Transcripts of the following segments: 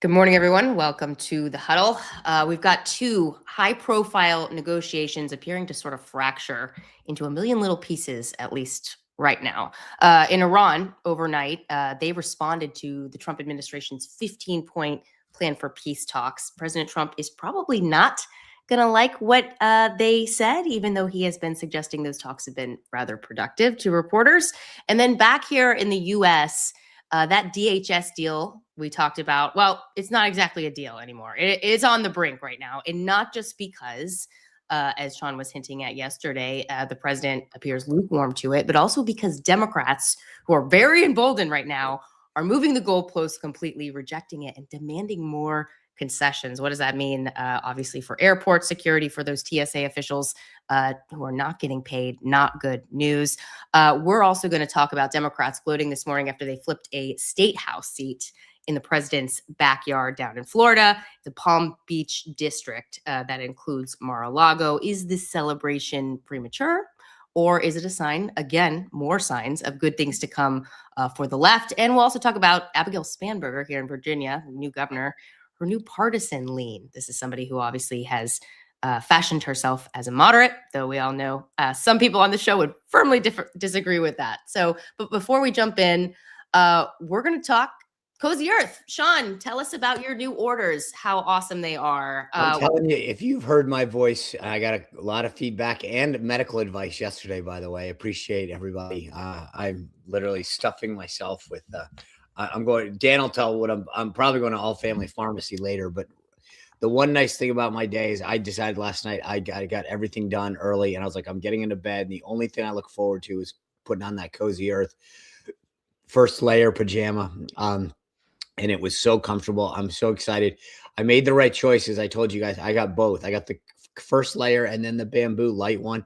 Good morning, everyone. Welcome to the huddle. We've got two high-profile negotiations appearing to sort of fracture into a million little pieces, at least right now. In Iran, overnight, they responded to the Trump administration's 15-point plan for peace talks. President Trump is probably not going to like what they said, even though he has been suggesting those talks have been rather productive to reporters. And then back here in the U.S., that DHS deal we talked about, well, it's not exactly a deal anymore. It is on the brink right now. And not just because, as Sean was hinting at yesterday, the president appears lukewarm to it, but also because Democrats, who are very emboldened right now, are moving the goalposts completely, rejecting it and demanding more concessions. What does that mean? Obviously, for airport security, for those TSA officials who are not getting paid, not good news. We're also going to talk about Democrats gloating this morning after they flipped a state house seat in the president's backyard down in Florida, the Palm Beach district that includes Mar-a-Lago. Is this celebration premature? Or is it a sign, again, more signs of good things to come for the left? And we'll also talk about Abigail Spanberger here in Virginia, the new governor, her new partisan lean. This is somebody who obviously has fashioned herself as a moderate, though we all know some people on the show would firmly disagree with that. So, but before we jump in, we're going to talk Cozy Earth. Sean, tell us about your new orders, how awesome they are. I'm telling you, if you've heard my voice, I got a lot of feedback and medical advice yesterday, by the way. I appreciate everybody. I'm literally stuffing myself with Dan will tell what I'm probably going to All Family Pharmacy later, but the one nice thing about my day is I decided last night I got everything done early, and I was like, I'm getting into bed, and the only thing I look forward to is putting on that Cozy Earth first layer pajama. And it was so comfortable. I'm so excited. I made the right choices. I told you guys, I got both. I got the first layer and then the bamboo light one.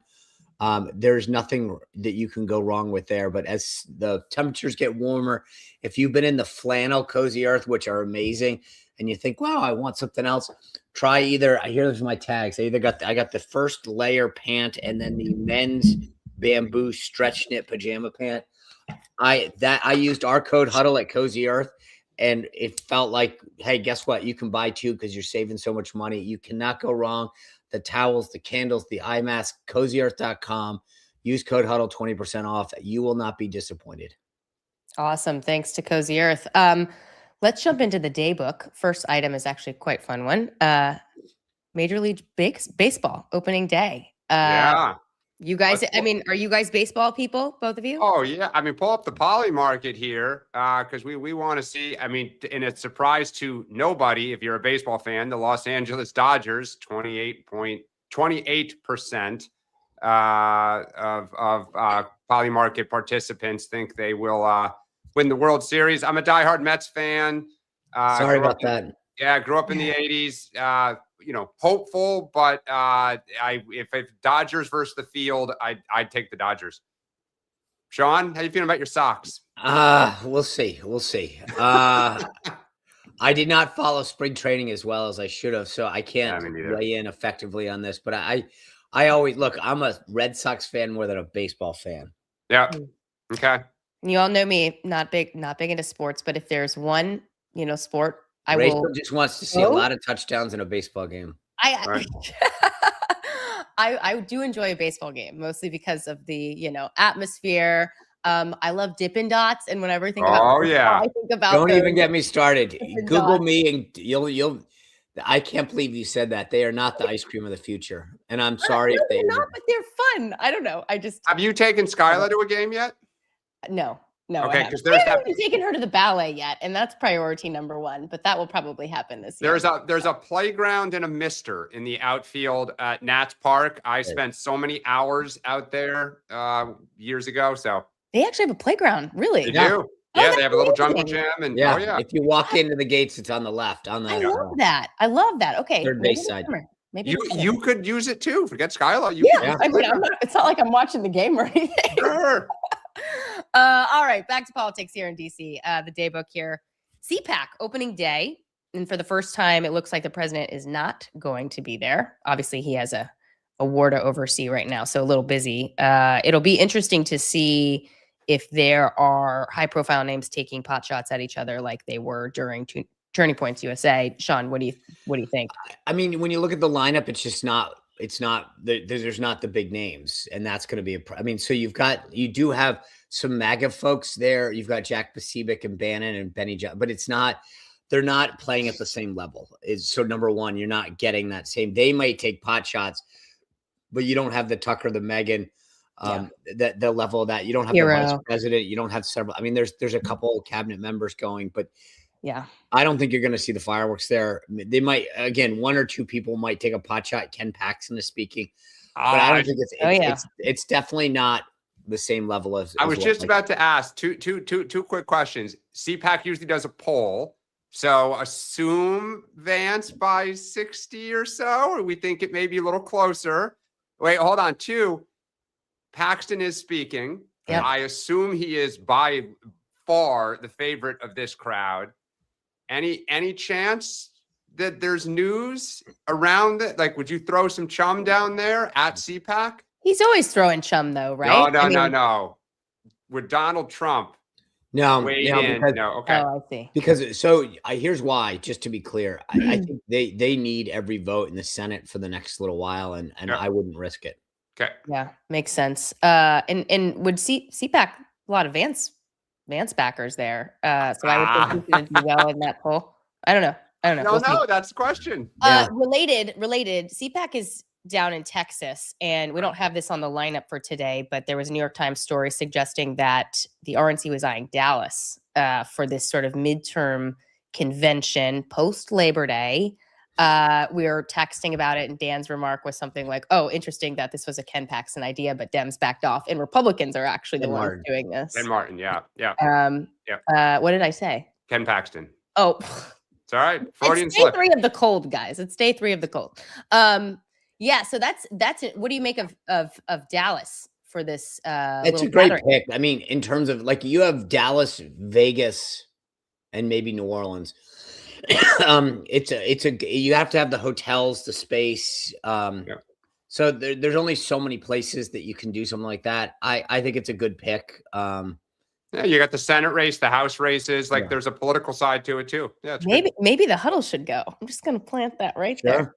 There's nothing that you can go wrong with there. But as the temperatures get warmer, if you've been in the flannel Cozy Earth, which are amazing, and you think, wow, I want something else, try either. I hear this in my tags. I got the first layer pant and then the men's bamboo stretch knit pajama pant. I used our code huddle at Cozy Earth. And it felt like, hey, guess what? You can buy two because you're saving so much money. You cannot go wrong. The towels, the candles, the eye mask, CozyEarth.com. Use code HUDDLE 20% off. You will not be disappointed. Awesome. Thanks to Cozy Earth. Let's jump into the day book. First item is actually quite fun one. Major League Baseball opening day. Yeah. You guys, I mean, are you guys baseball people, both of you? Oh, yeah. I mean, pull up the poly market here because we want to see. I mean, and it's a surprise to nobody if you're a baseball fan. The Los Angeles Dodgers, 28% of poly market participants think they will win the World Series. I'm a diehard Mets fan. Sorry about that. Yeah, grew up in the 80s. Hopeful, but if Dodgers versus the field, I'd take the Dodgers. Sean, how you feeling about your Sox? We'll see. I did not follow spring training as well as I should have, so I can't weigh in effectively on this. But I always look. I'm a Red Sox fan more than a baseball fan. Yeah. Okay. You all know me, not big into sports, but if there's one, sport. Rachael just wants to see a lot of touchdowns in a baseball game. I do enjoy a baseball game, mostly because of the, atmosphere. I love Dippin' Dots, and whenever I think about I think about Don't even get me started. Google Dots. me and you'll I can't believe you said that. They are not the ice cream of the future. And I'm sorry if they're not, but they're fun. I don't know. Have you taken Skylar to a game yet? No. Okay, because I haven't taken her to the ballet yet, and that's priority number one. But that will probably happen this year. There's a playground and a mister in the outfield at Nats Park. I spent so many hours out there years ago. So they actually have a playground, really? They do. Yeah, they have a little jungle gym, and if you walk into the gates, it's on the left. I love that. Okay, third base side. Maybe you could use it too. Forget Skylar. I mean, it's not like I'm watching the game or anything. Sure. All right, back to politics here in DC. The day book here. CPAC opening day. And for the first time, it looks like the president is not going to be there. Obviously, he has a war to oversee right now, so a little busy. It'll be interesting to see if there are high-profile names taking pot shots at each other like they were during Turning Points USA. Sean, what do you think? I mean, when you look at the lineup, it's just not. It's not. There's not the big names, and that's going to be I mean, so you do have some MAGA folks there. You've got Jack Pacific and Bannon and Benny John, but it's not. They're not playing at the same level. So number one, you're not getting that same. They might take pot shots, but you don't have the Tucker, the Meghan, the level of that. You don't have the vice president. You don't have several. I mean, there's a couple of cabinet members going, but I don't think you're going to see the fireworks there. They might, again, one or two people might take a pot shot. Ken Paxton is speaking, but I don't think it's definitely not the same level as. I was just about to ask two quick questions. CPAC usually does a poll. So assume Vance by 60 or so, or we think it may be a little closer. Wait, hold on. Two, Paxton is speaking. Yep. I assume he is by far the favorite of this crowd. Any chance that there's news around it? Like, would you throw some chum down there at CPAC? He's always throwing chum though, right? No. With Donald Trump. No, okay. Oh, I see. Because here's why, just to be clear, I think they need every vote in the Senate for the next little while, and I wouldn't risk it. Okay. Yeah, makes sense. And would CPAC a lot of Vance backers there. So I would think he's going to do well in that poll. I don't know. No, that's the question. Related, CPAC is down in Texas, and we don't have this on the lineup for today, but there was a New York Times story suggesting that the RNC was eyeing Dallas for this sort of midterm convention post Labor Day. We were texting about it, and Dan's remark was something like, "Oh, interesting that this was a Ken Paxton idea, but Dems backed off, and Republicans are actually the ones doing this." Ken Martin, yeah. What did I say? Ken Paxton. Oh, it's all right. It's day 3 of the cold, guys. It's day 3 of the cold. Yeah, so that's it. What do you make of Dallas for this? It's a great pick. I mean, in terms of like you have Dallas, Vegas, and maybe New Orleans. You have to have the hotels, the space. So there's only so many places that you can do something like that. I think it's a good pick. Yeah, you got the Senate race, the House races. Like there's a political side to it too. Yeah, maybe the huddle should go. I'm just going to plant that right there.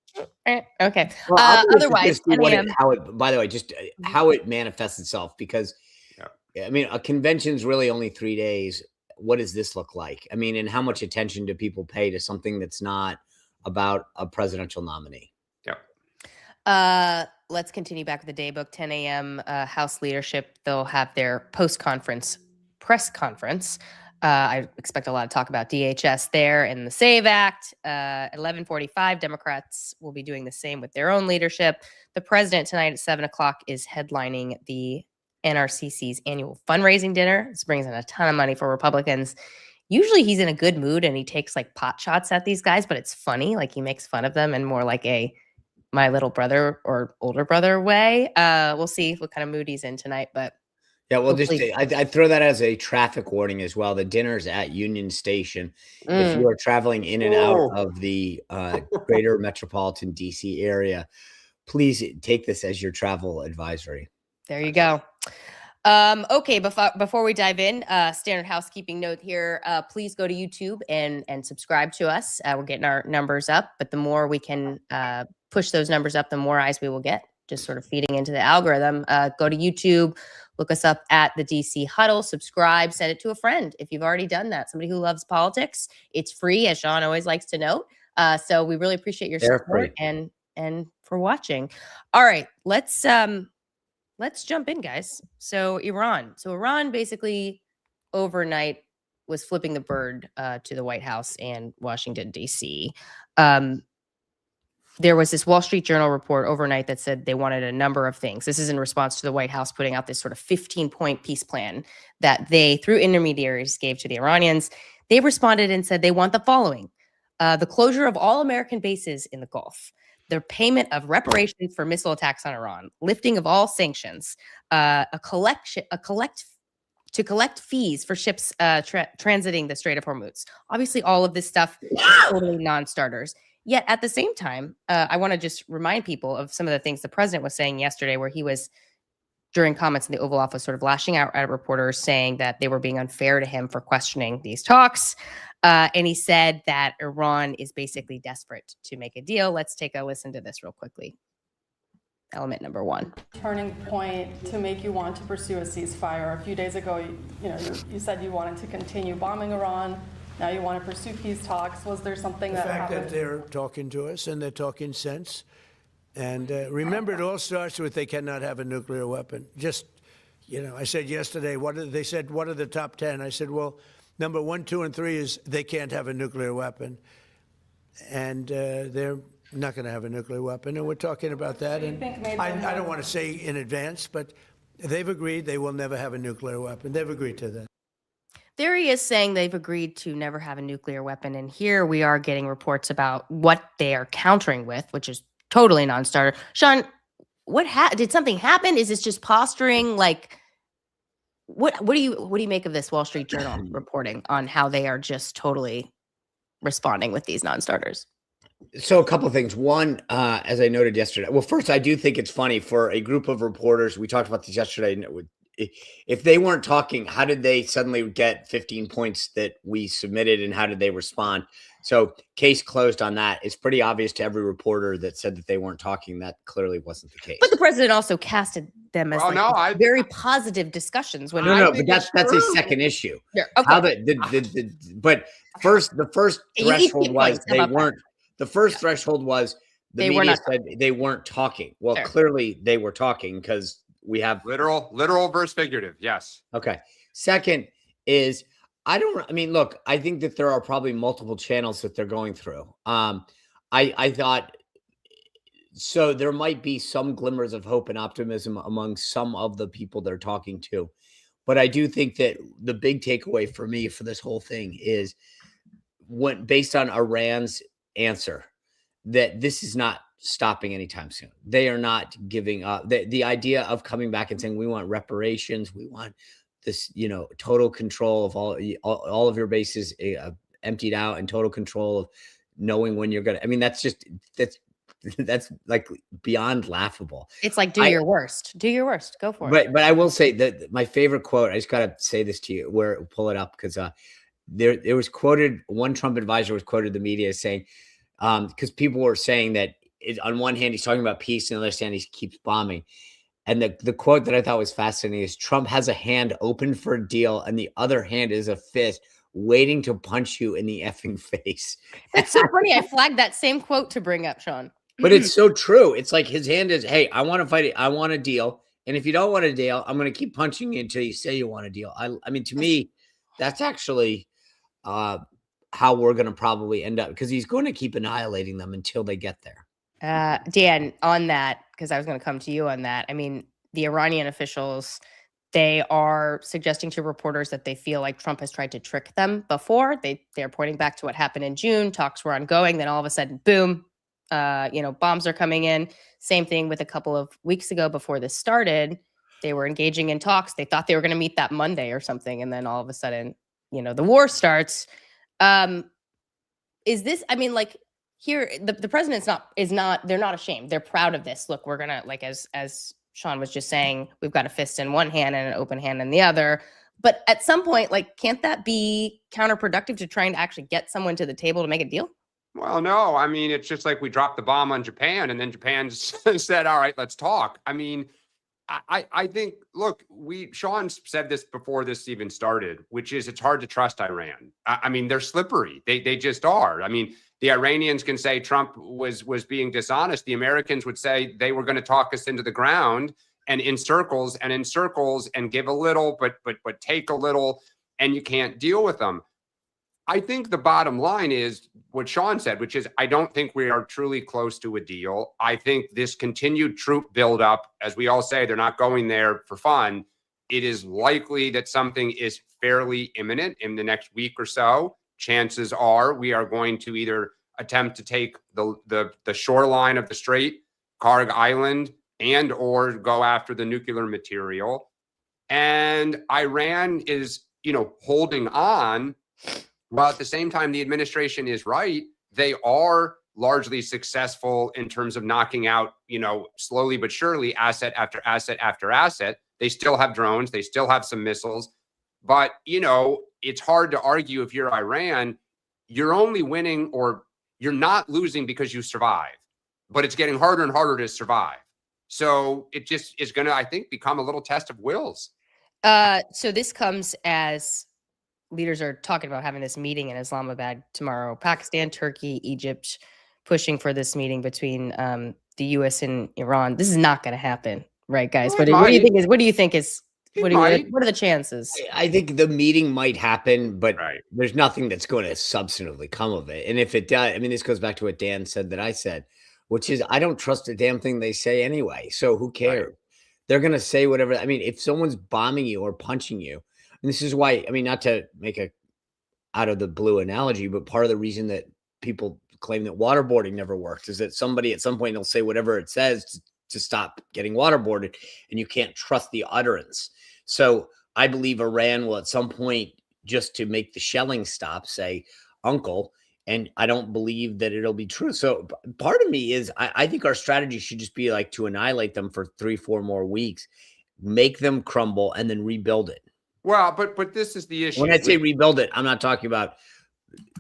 Okay. Well, otherwise, by the way, just how it manifests itself, because I mean, a convention's really only 3 days. What does this look like? I mean, and how much attention do people pay to something that's not about a presidential nominee? Let's continue back with the daybook. 10 a.m. House leadership. They'll have their post-conference press conference. I expect a lot of talk about DHS there and the SAVE Act. 11:45, Democrats will be doing the same with their own leadership. The president tonight at 7 o'clock is headlining the NRCC's annual fundraising dinner. This brings in a ton of money for Republicans. Usually he's in a good mood and he takes like pot shots at these guys, but it's funny. Like he makes fun of them in more like a my little brother or older brother way. We'll see what kind of mood he's in tonight, but yeah, well, I throw that as a traffic warning as well. The dinner's at Union Station. If you are traveling in and out of the greater metropolitan DC area, please take this as your travel advisory. There you go. Okay, before we dive in, standard housekeeping note here. Please go to YouTube and subscribe to us. We're getting our numbers up, but the more we can push those numbers up, the more eyes we will get, just sort of feeding into the algorithm. Go to YouTube, look us up at the DC Huddle, subscribe, send it to a friend if you've already done that. Somebody who loves politics. It's free, as Sean always likes to note. So we really appreciate your support and for watching. All right, let's jump in, guys. So Iran basically overnight was flipping the bird to the White House and Washington, D.C. There was this Wall Street Journal report overnight that said they wanted a number of things. This is in response to the White House putting out this sort of 15-point peace plan that they, through intermediaries, gave to the Iranians. They responded and said they want the following: the closure of all American bases in the Gulf, the payment of reparations for missile attacks on Iran, lifting of all sanctions, to collect fees for ships transiting the Strait of Hormuz. Obviously, all of this stuff is totally non-starters. Yet at the same time, I want to just remind people of some of the things the president was saying yesterday, where he was, during comments in the Oval Office, sort of lashing out at reporters, saying that they were being unfair to him for questioning these talks. And he said that Iran is basically desperate to make a deal. Let's take a listen to this real quickly. Element number one. Turning point to make you want to pursue a ceasefire. A few days ago, you said you wanted to continue bombing Iran. Now you want to pursue peace talks. Was there something that happened? The fact that they're talking to us and they're talking sense. And remember, it all starts with they cannot have a nuclear weapon. Just, I said yesterday, they said, what are the top 10? I said, well, number 1, 2, and 3 is they can't have a nuclear weapon. And they're not going to have a nuclear weapon. And we're talking about that. And I don't want to say in advance, but they've agreed they will never have a nuclear weapon. They've agreed to that. There he is saying they've agreed to never have a nuclear weapon. And here we are getting reports about what they are countering with, which is totally non-starter. Sean, did something happen? Is this just posturing? Like, what do you make of this Wall Street Journal reporting on how they are just totally responding with these non-starters? So a couple of things. One, as I noted yesterday, well, first, I do think it's funny for a group of reporters. We talked about this yesterday. If they weren't talking, how did they suddenly get 15 points that we submitted, and how did they respond? So case closed on that. It's pretty obvious to every reporter that said that they weren't talking. That clearly wasn't the case. But the president also casted them as very positive discussions. When but that's a second issue. Yeah, okay. How but the first threshold was they weren't. The first threshold was the media said they weren't talking. Well, clearly they were talking because we have literal versus figurative. Yes. Okay. Second is look, I think that there are probably multiple channels that they're going through. I thought so there might be some glimmers of hope and optimism among some of the people they're talking to. But I do think that the big takeaway for me for this whole thing is based on Iran's answer, that this is not stopping anytime soon. They are not giving up. The idea of coming back and saying, we want reparations, we want this, total control of all of your bases emptied out, and total control of knowing when you're going to, that's like beyond laughable. It's like, do your worst, go for it. But I will say that my favorite quote, I just got to say this to you, pull it up, because there was quoted, one Trump advisor was quoted the media saying, because people were saying that on one hand, he's talking about peace, and on the other hand, he keeps bombing. And the quote that I thought was fascinating is, Trump has a hand open for a deal, and the other hand is a fist waiting to punch you in the effing face. That's so funny. I flagged that same quote to bring up, Sean. But it's so true. It's like his hand is, hey, I want to fight it. I want a deal. And if you don't want a deal, I'm going to keep punching you until you say you want a deal. To me, that's actually how we're going to probably end up, because he's going to keep annihilating them until they get there. Dan, on that, because I was going to come to you on that. The Iranian officials, they are suggesting to reporters that they feel like Trump has tried to trick them before. They're pointing back to what happened in June. Talks were ongoing. Then all of a sudden, boom, bombs are coming in. Same thing with a couple of weeks ago before this started. They were engaging in talks. They thought they were going to meet that Monday or something. And then all of a sudden, the war starts. Is this, here, the president's they're not ashamed. They're proud of this. Look, we're going to, as Sean was just saying, we've got a fist in one hand and an open hand in the other. But at some point, can't that be counterproductive to trying to actually get someone to the table to make a deal? Well, no, it's just like we dropped the bomb on Japan, and then Japan said, all right, let's talk. I think, look, Sean said this before this even started, which is it's hard to trust Iran. They're slippery. They just are. The Iranians can say Trump was being dishonest. The Americans would say they were going to talk us into the ground and in circles and give a little, but take a little, and you can't deal with them. I think the bottom line is what Sean said, which is I don't think we are truly close to a deal. I think this continued troop buildup, as we all say, they're not going there for fun. It is likely that something is fairly imminent in the next week or so. Chances are we are going to either attempt to take the shoreline of the Strait, Karg Island, and or go after the nuclear material. And Iran is, holding on. While at the same time, the administration is right. They are largely successful in terms of knocking out, slowly but surely, asset after asset after asset. They still have drones. They still have some missiles. But, it's hard to argue if you're Iran, you're only winning, or you're not losing because you survive, but it's getting harder and harder to survive. So it just is going to, I think, become a little test of wills. So this comes as leaders are talking about having this meeting in Islamabad tomorrow. Pakistan, Turkey, Egypt, pushing for this meeting between the U.S. and Iran. This is not going to happen, right, guys? Well, What do you think is? What do you think is? What might. are the chances? I think the meeting might happen, but Right. there's nothing that's going to substantively come of it. And if it does, I mean, this goes back to what Dan said that I said, which is I don't trust a damn thing they say anyway. So who cares? Right. They're going to say whatever. I mean, if someone's bombing you or punching you, and this is why, I mean, not to make a out of the blue analogy, but part of the reason that people claim that waterboarding never works is that somebody at some point will say whatever it says to stop getting waterboarded, and you can't trust the utterance. So I believe Iran will at some point, just to make the shelling stop, say, uncle, and I don't believe that it'll be true. So part of me is I think our strategy should just be like to annihilate them for 3-4 more weeks, make them crumble, and then rebuild it. Well, but this is the issue. When I say rebuild it, I'm not talking about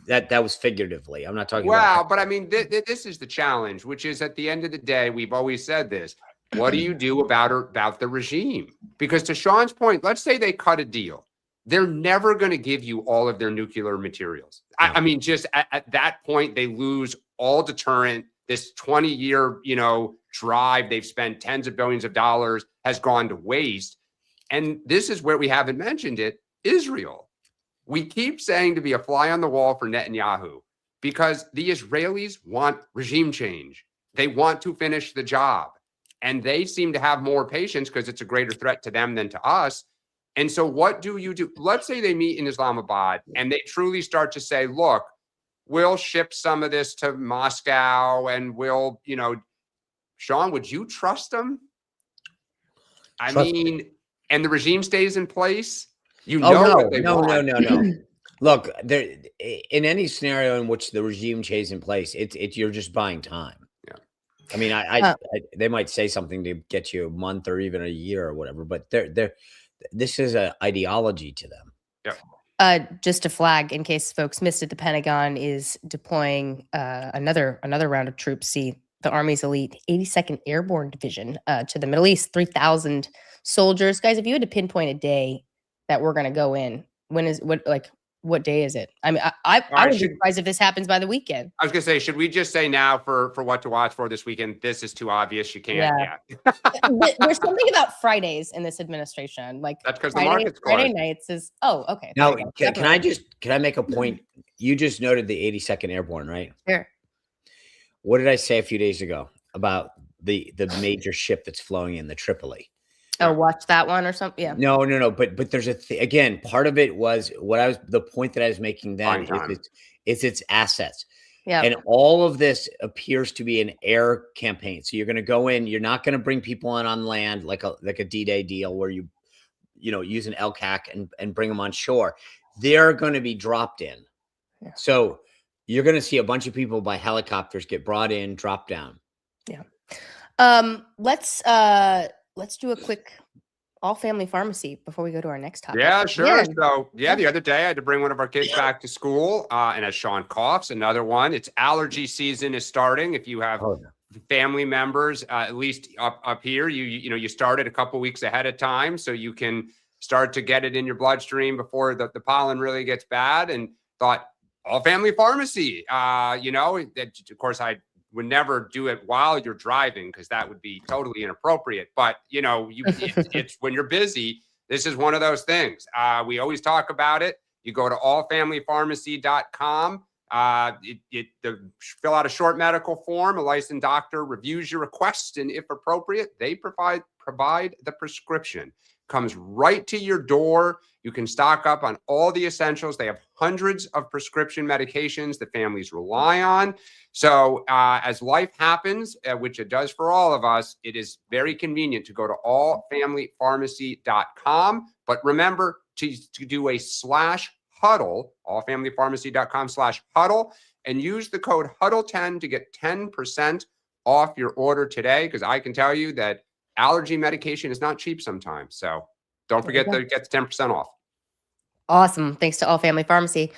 that. That was figuratively. I'm not talking Well, about. but I mean, this is the challenge, which is at the end of the day, we've always said this. What do you do about the regime? Because to Sean's point, let's say they cut a deal. They're never going to give you all of their nuclear materials. No. I mean, just at that point, they lose all deterrent. This 20-year, drive they've spent tens of billions of dollars has gone to waste. And this is where we haven't mentioned it, Israel. We keep saying to be a fly on the wall for Netanyahu because the Israelis want regime change. They want to finish the job. And they seem to have more patience because it's a greater threat to them than to us. And so what do you do? Let's say they meet in Islamabad and they truly start to say, look, we'll ship some of this to Moscow and we'll, Sean, would you trust them? I mean, and the regime stays in place. No. Look, there in any scenario in which the regime stays in place, it's you're just buying time. Yeah. I mean, they might say something to get you a month or even a year or whatever, but this is an ideology to them. Yeah. Just a flag in case folks missed it, the Pentagon is deploying another round of troops. See the Army's elite 82nd Airborne Division to the Middle East, 3,000 soldiers. Guys, if you had to pinpoint a day that we're going to go in, what day is it? I mean, I would be surprised if this happens by the weekend. I was going to say, should we just say now for what to watch for this weekend? This is too obvious. You can't. Yeah. There's something about Fridays in this administration. Like that's because the market's going. Friday nights is, okay. Now, can I make a point? You just noted the 82nd Airborne, right? Sure. What did I say a few days ago about the major ship that's flowing in, the Tripoli? Oh, watch that one or something. Yeah. No. But there's again, part of it was the point that I was making then is its assets. Yeah. And all of this appears to be an air campaign. So you're going to go in, you're not going to bring people on land like a D-Day deal where you use an LCAC and bring them on shore. They're going to be dropped in. Yeah. So you're going to see a bunch of people by helicopters get brought in, drop down. Yeah. Let's do a quick all-family pharmacy before we go to our next topic. Yeah, sure. So, the other day I had to bring one of our kids back to school, and as Sean coughs, another one. It's allergy season is starting. If you have family members, at least up here, you started a couple weeks ahead of time, so you can start to get it in your bloodstream before the pollen really gets bad. And thought all-family pharmacy. Of course, I would never do it while you're driving because that would be totally inappropriate. But, it's when you're busy, this is one of those things. We always talk about it. You go to allfamilypharmacy.com. Fill out a short medical form. A licensed doctor reviews your request. And if appropriate, they provide the prescription. Comes right to your door. You can stock up on all the essentials. They have hundreds of prescription medications that families rely on. So as life happens, which it does for all of us, it is very convenient to go to allfamilypharmacy.com. But remember to do a /huddle, allfamilypharmacy.com/huddle, and use the code HUDDLE10 to get 10% off your order today. Because I can tell you that allergy medication is not cheap sometimes. So don't forget to get the 10% off. Awesome. Thanks to All Family Pharmacy.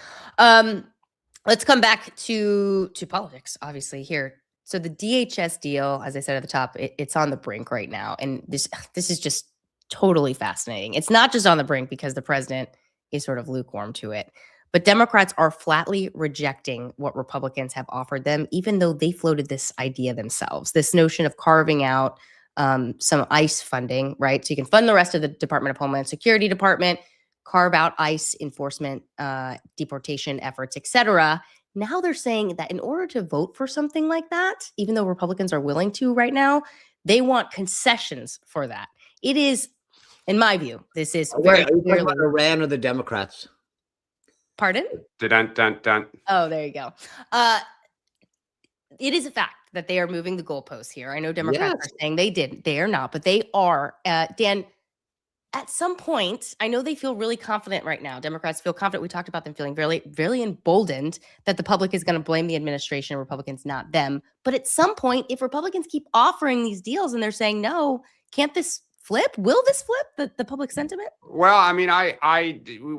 let's come back to politics, obviously, here. So the DHS deal, as I said at the top, it's on the brink right now. And this is just totally fascinating. It's not just on the brink because the president is sort of lukewarm to it, but Democrats are flatly rejecting what Republicans have offered them, even though they floated this idea themselves, this notion of carving out some ICE funding, right? So you can fund the rest of the Department of Homeland Security department, carve out ICE enforcement, deportation efforts, et cetera. Now they're saying that in order to vote for something like that, even though Republicans are willing to right now, they want concessions for that. It is, in my view, this is very Are you talking clearly. about Iran or the Democrats? Pardon? Dun, dun, dun. Oh, there you go. It is a fact that they are moving the goalposts here. I know Democrats Yes. are saying they didn't. They are not, but they are. Dan, at some point, I know they feel really confident right now. Democrats feel confident. We talked about them feeling very, very emboldened that the public is going to blame the administration, Republicans, not them. But at some point, if Republicans keep offering these deals and they're saying, no, can't this flip? Will this flip the public sentiment? Well, I mean,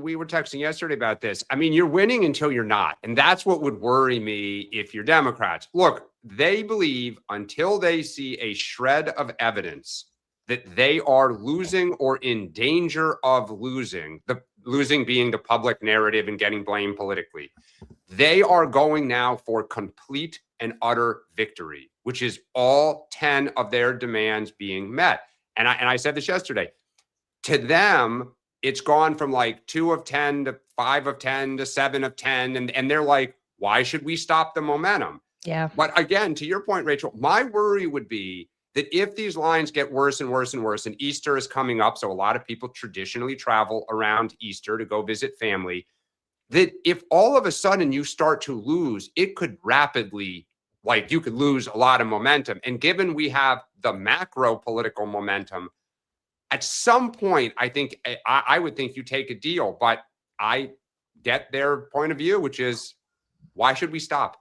we were texting yesterday about this. I mean, you're winning until you're not. And that's what would worry me if you're Democrats. Look, they believe until they see a shred of evidence that they are losing or in danger of losing, the losing being the public narrative and getting blamed politically, they are going now for complete and utter victory, which is all 10 of their demands being met. And I said this yesterday, to them, it's gone from like 2 of 10 to 5 of 10 to 7 of 10. And they're like, why should we stop the momentum? Yeah. But again, to your point, Rachel, my worry would be that if these lines get worse and worse and worse, and Easter is coming up, so a lot of people traditionally travel around Easter to go visit family, that if all of a sudden you start to lose, it could rapidly, like you could lose a lot of momentum. And given we have the macro political momentum, at some point, I think I would think you take a deal, but I get their point of view, which is, why should we stop?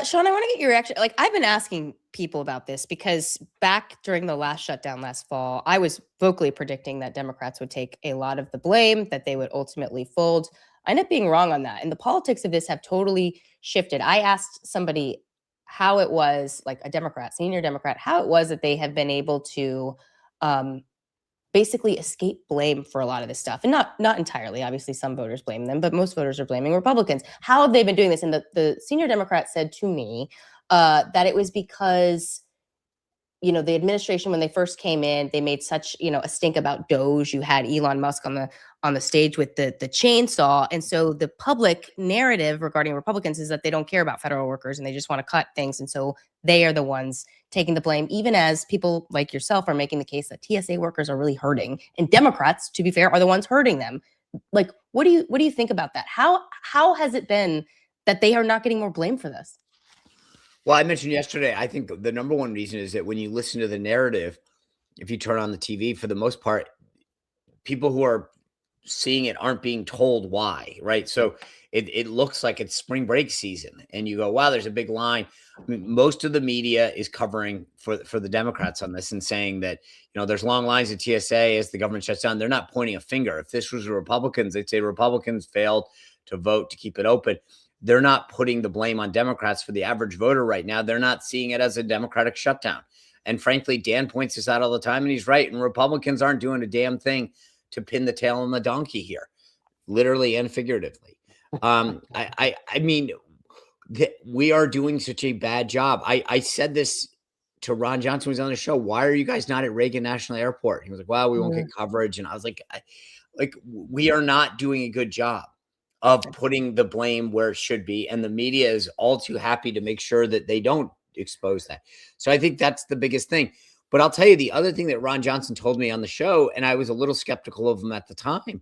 Sean, I want to get your reaction. Like, I've been asking people about this because back during the last shutdown last fall, I was vocally predicting that Democrats would take a lot of the blame, that they would ultimately fold. I ended up being wrong on that. And the politics of this have totally shifted. I asked somebody how it was, like a Democrat, senior Democrat, how it was that they have been able to basically escape blame for a lot of this stuff. And not entirely, obviously some voters blame them, but most voters are blaming Republicans. How have they been doing this? And the senior Democrat said to me that it was because, you know, the administration, when they first came in, they made such, you know, a stink about Doge. You had Elon Musk on the stage with the chainsaw. And so the public narrative regarding Republicans is that they don't care about federal workers and they just want to cut things. And so they are the ones taking the blame, even as people like yourself are making the case that TSA workers are really hurting. And Democrats, to be fair, are the ones hurting them. Like, what do you think about that? How has it been that they are not getting more blame for this? Well, I mentioned yesterday, I think the number one reason is that when you listen to the narrative, if you turn on the TV, for the most part, people who are seeing it aren't being told why, right? So it looks like it's spring break season and you go, wow, there's a big line. I mean, most of the media is covering for the Democrats on this and saying that, you know, there's long lines at TSA as the government shuts down. They're not pointing a finger. If this was the Republicans, they'd say Republicans failed to vote to keep it open. They're not putting the blame on Democrats for the average voter right now. They're not seeing it as a Democratic shutdown. And frankly, Dan points this out all the time and he's right. And Republicans aren't doing a damn thing to pin the tail on the donkey here, literally and figuratively. I mean, we are doing such a bad job. I said this to Ron Johnson, who was on the show. Why are you guys not at Reagan National Airport? He was like, well, we won't get coverage. And I was like, we are not doing a good job of putting the blame where it should be. And the media is all too happy to make sure that they don't expose that. So I think that's the biggest thing. But I'll tell you, the other thing that Ron Johnson told me on the show, and I was a little skeptical of him at the time,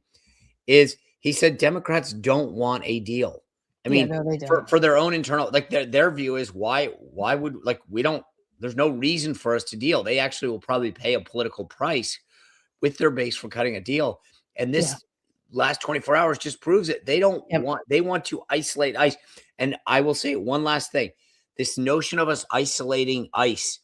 is he said Democrats don't want a deal. I mean, no, they don't. for their own internal, like their view is why would, like, we don't, there's no reason for us to deal. They actually will probably pay a political price with their base for cutting a deal. And this last 24 hours just proves it. They don't want, they want to isolate ICE. And I will say one last thing. This notion of us isolating ICE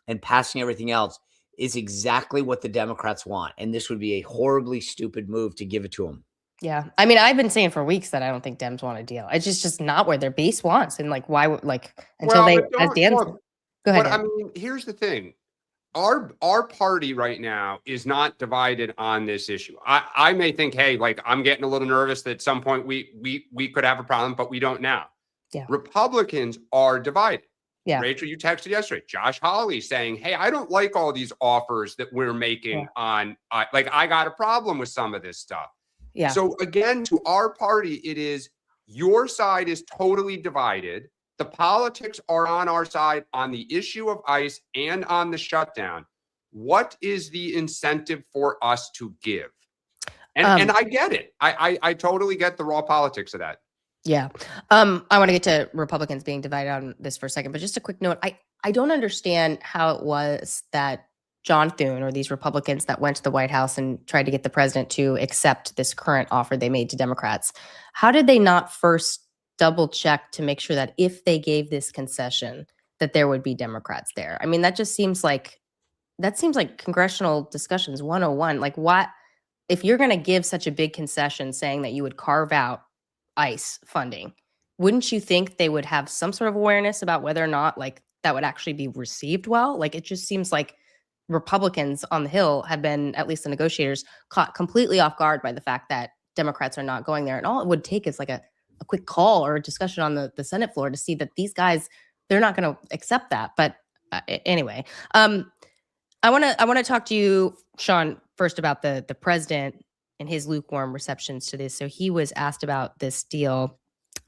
and passing everything else is exactly what the Democrats want. And this would be a horribly stupid move to give it to them. Yeah. I mean, I've been saying for weeks that I don't think Dems want a deal. It's just not where their base wants. And like, why would until Well, they, but as don't Dan, look. go ahead, But I Dan. mean, here's the thing. Our party right now is not divided on this issue. I may think, hey, like I'm getting a little nervous that at some point we could have a problem, but we don't now. Yeah. Republicans are divided. Yeah. Rachel, you texted yesterday. Josh Hawley saying, hey, I don't like all these offers that we're making on like I got a problem with some of this stuff. Yeah. So again, to our party, it is your side is totally divided. The politics are on our side on the issue of ICE and on the shutdown. What is the incentive for us to give? And I get it. I totally get the raw politics of that. Yeah. I want to get to Republicans being divided on this for a second, but just a quick note. I don't understand how it was that John Thune or these Republicans that went to the White House and tried to get the president to accept this current offer they made to Democrats. How did they not first double check to make sure that if they gave this concession, that there would be Democrats there? I mean, that seems like congressional discussions 101. Like, what if you're going to give such a big concession saying that you would carve out ICE funding? Wouldn't you think they would have some sort of awareness about whether or not like that would actually be received well? Like, it just seems like Republicans on the Hill have been, at least the negotiators, caught completely off guard by the fact that Democrats are not going there. And all it would take is like a quick call or a discussion on the Senate floor to see that these guys, they're not going to accept that. But anyway, I want to talk to you, Sean, first about the president and his lukewarm receptions to this. So he was asked about this deal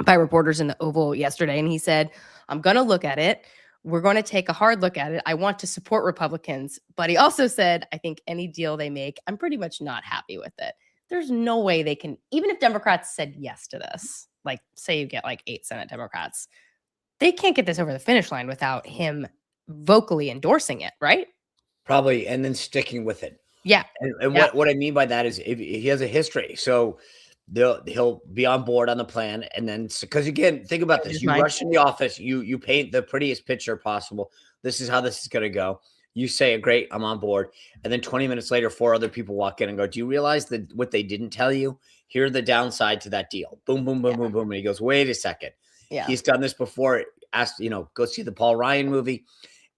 by reporters in the Oval yesterday, and he said, I'm going to look at it. We're going to take a hard look at it. I want to support Republicans. But he also said, I think any deal they make, I'm pretty much not happy with it. There's no way they can, even if Democrats said yes to this, like say you get like 8 Senate Democrats, they can't get this over the finish line without him vocally endorsing it, right? Probably, and then sticking with it. Yeah. And what I mean by that is if he has a history. So he'll be on board on the plan. And then, because again, think about this. You rush in the office, you paint the prettiest picture possible. This is how this is going to go. You say, great, I'm on board. And then 20 minutes later, 4 other people walk in and go, do you realize that what they didn't tell you? Here are the downside to that deal. Boom, boom, boom, boom, boom. And he goes, wait a second. Yeah. He's done this before. Asked, go see the Paul Ryan movie.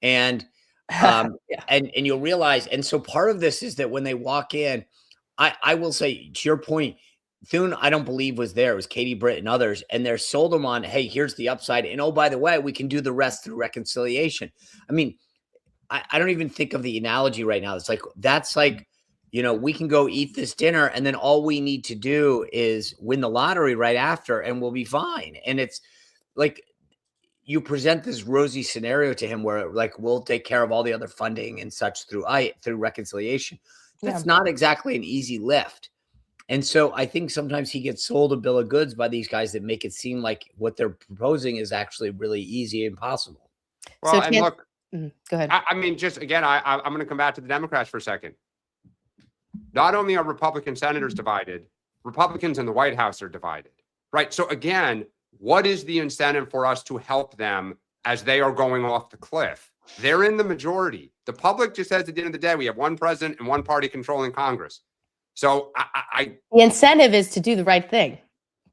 And and you'll realize, and so part of this is that when they walk in, I will say, to your point, Thune, I don't believe was there. It was Katie Britt and others, and they're sold them on, hey, here's the upside. And oh, by the way, we can do the rest through reconciliation. I mean, I don't even think of the analogy right now. It's like, that's like, we can go eat this dinner and then all we need to do is win the lottery right after and we'll be fine. And it's like, you present this rosy scenario to him where like, we'll take care of all the other funding and such through reconciliation. That's not exactly an easy lift. And so I think sometimes he gets sold a bill of goods by these guys that make it seem like what they're proposing is actually really easy and possible. Well, so and look, go ahead. I mean, just again, I'm going to come back to the Democrats for a second. Not only are Republican senators divided, Republicans in the White House are divided, right? So again, what is the incentive for us to help them as they are going off the cliff? They're in the majority. The public just says at the end of the day, we have one president and one party controlling Congress. So the incentive is to do the right thing,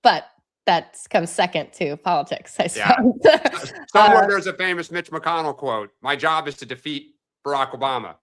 but that comes second to politics, I suppose. Yeah. Somewhere there's a famous Mitch McConnell quote, my job is to defeat Barack Obama.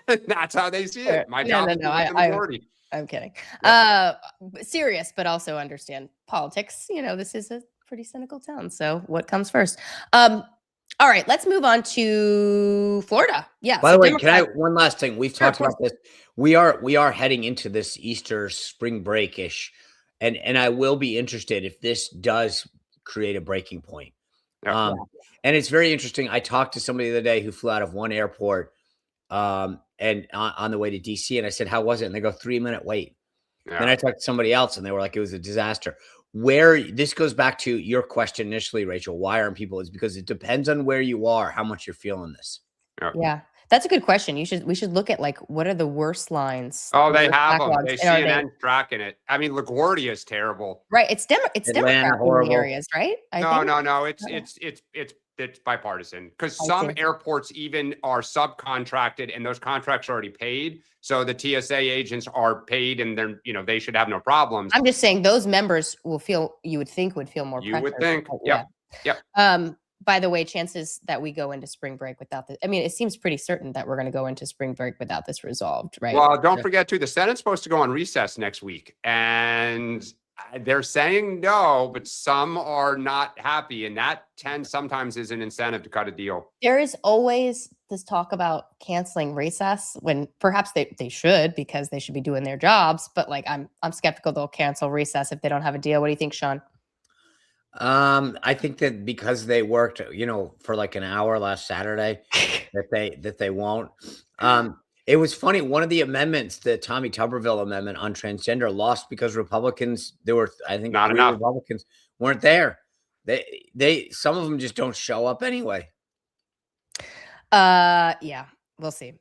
That's how they see it. My job is to win the majority. I'm kidding. Yeah. Serious, but also understand politics. This is a pretty cynical town. So what comes first? All right, let's move on to Florida. Yeah. By the way, one last thing? We've talked about this. We are heading into this Easter spring break-ish. And I will be interested if this does create a breaking point. Yeah. And it's very interesting. I talked to somebody the other day who flew out of one airport and on the way to DC, and I said, how was it? And they go, 3-minute wait. Yeah. Then I talked to somebody else and they were like, it was a disaster. Where this goes back to your question initially, Rachel, why aren't people? Is because it depends on where you are, how much you're feeling this. Yeah. That's a good question. We should look at like, what are the worst lines? Oh, they have them. They CNN tracking it. I mean, LaGuardia is terrible. Right. It's Democrat in the areas, right? No. It's that's bipartisan, because I some see. airports even are subcontracted and those contracts are already paid. So the TSA agents are paid and they're, they should have no problems. I'm just saying those members will feel, you would think would feel more You pressure. would think. but Yep. Yep. By the way, chances that we go into spring break without this, I mean, it seems pretty certain that we're going to go into spring break without this resolved, right? Well, don't forget too, the Senate's supposed to go on recess next week, and they're saying no, but some are not happy, and that sometimes is an incentive to cut a deal. There is always this talk about canceling recess when perhaps they should, because they should be doing their jobs. But like, I'm skeptical they'll cancel recess if they don't have a deal. What do you think, Sean? I think that because they worked, for like an hour last Saturday, that they won't. It was funny. One of the amendments, the Tommy Tuberville amendment on transgender, lost because Republicans, I think Not three enough. Republicans weren't there. Some of them just don't show up anyway. Yeah, we'll see.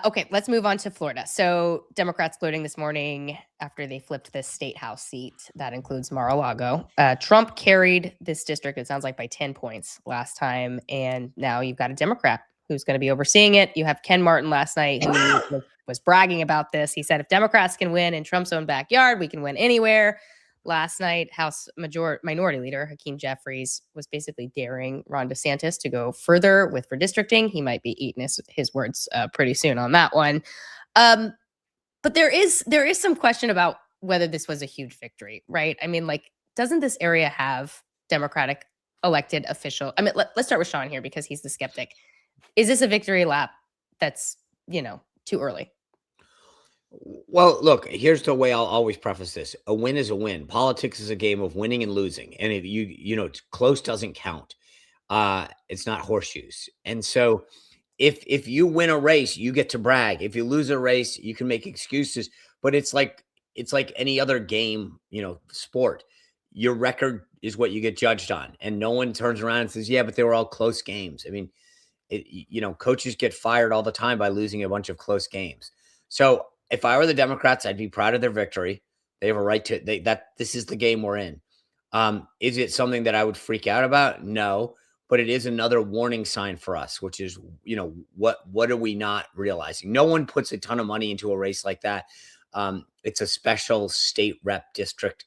Okay, let's move on to Florida. So Democrats voting this morning after they flipped this state house seat. That includes Mar-a-Lago. Trump carried this district, it sounds like, by 10 points last time. And now you've got a Democrat who's going to be overseeing it. You have Ken Martin last night who was bragging about this. He said, if Democrats can win in Trump's own backyard, we can win anywhere. Last night, House Minority Leader Hakeem Jeffries was basically daring Ron DeSantis to go further with redistricting. He might be eating his words pretty soon on that one. But there is some question about whether this was a huge victory, right? I mean, like, doesn't this area have Democratic elected official? I mean, let's start with Sean here because he's the skeptic. Is this a victory lap that's, too early? Well, look, here's the way I'll always preface this. A win is a win. Politics is a game of winning and losing. And if close doesn't count. It's not horseshoes. And so if you win a race, you get to brag. If you lose a race, you can make excuses, but it's like any other game, sport. Your record is what you get judged on. And no one turns around and says, yeah, but they were all close games. I mean, coaches get fired all the time by losing a bunch of close games. So if I were the Democrats, I'd be proud of their victory. They have a right to this is the game we're in. Is it something that I would freak out about? No, but it is another warning sign for us, which is, what are we not realizing? No one puts a ton of money into a race like that. It's a special state rep district,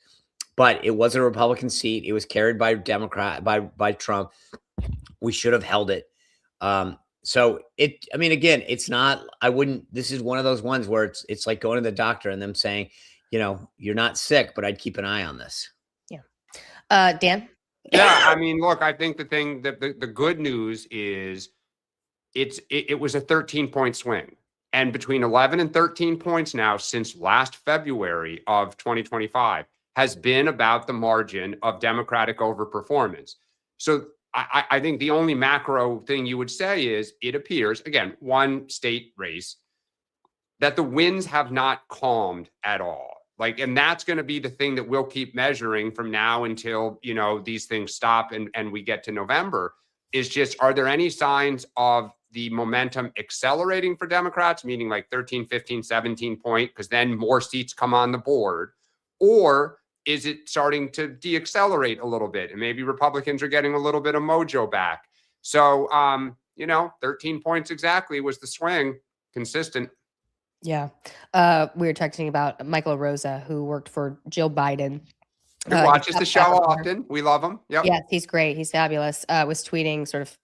but it was a Republican seat. It was carried by by Trump. We should have held it. So again, it's not, this is one of those ones where it's like going to the doctor and them saying, you're not sick, but I'd keep an eye on this. Yeah. Dan? Yeah. I mean, look, I think the thing that the good news is it was a 13-point swing, and between 11 and 13 points now since last February of 2025 has been about the margin of Democratic overperformance. So I think the only macro thing you would say is it appears, again, one state race, that the winds have not calmed at all. And that's going to be the thing that we'll keep measuring from now until, these things stop and we get to November, is just, are there any signs of the momentum accelerating for Democrats, meaning like 13, 15, 17 point, because then more seats come on the board, or is it starting to deaccelerate a little bit? And maybe Republicans are getting a little bit of mojo back. So, 13 points exactly was the swing, consistent. Yeah. We were texting about Michael Rosa, who worked for Jill Biden. He watches the show often. We love him. Yep. Yes, he's great. He's fabulous. Was tweeting, sort of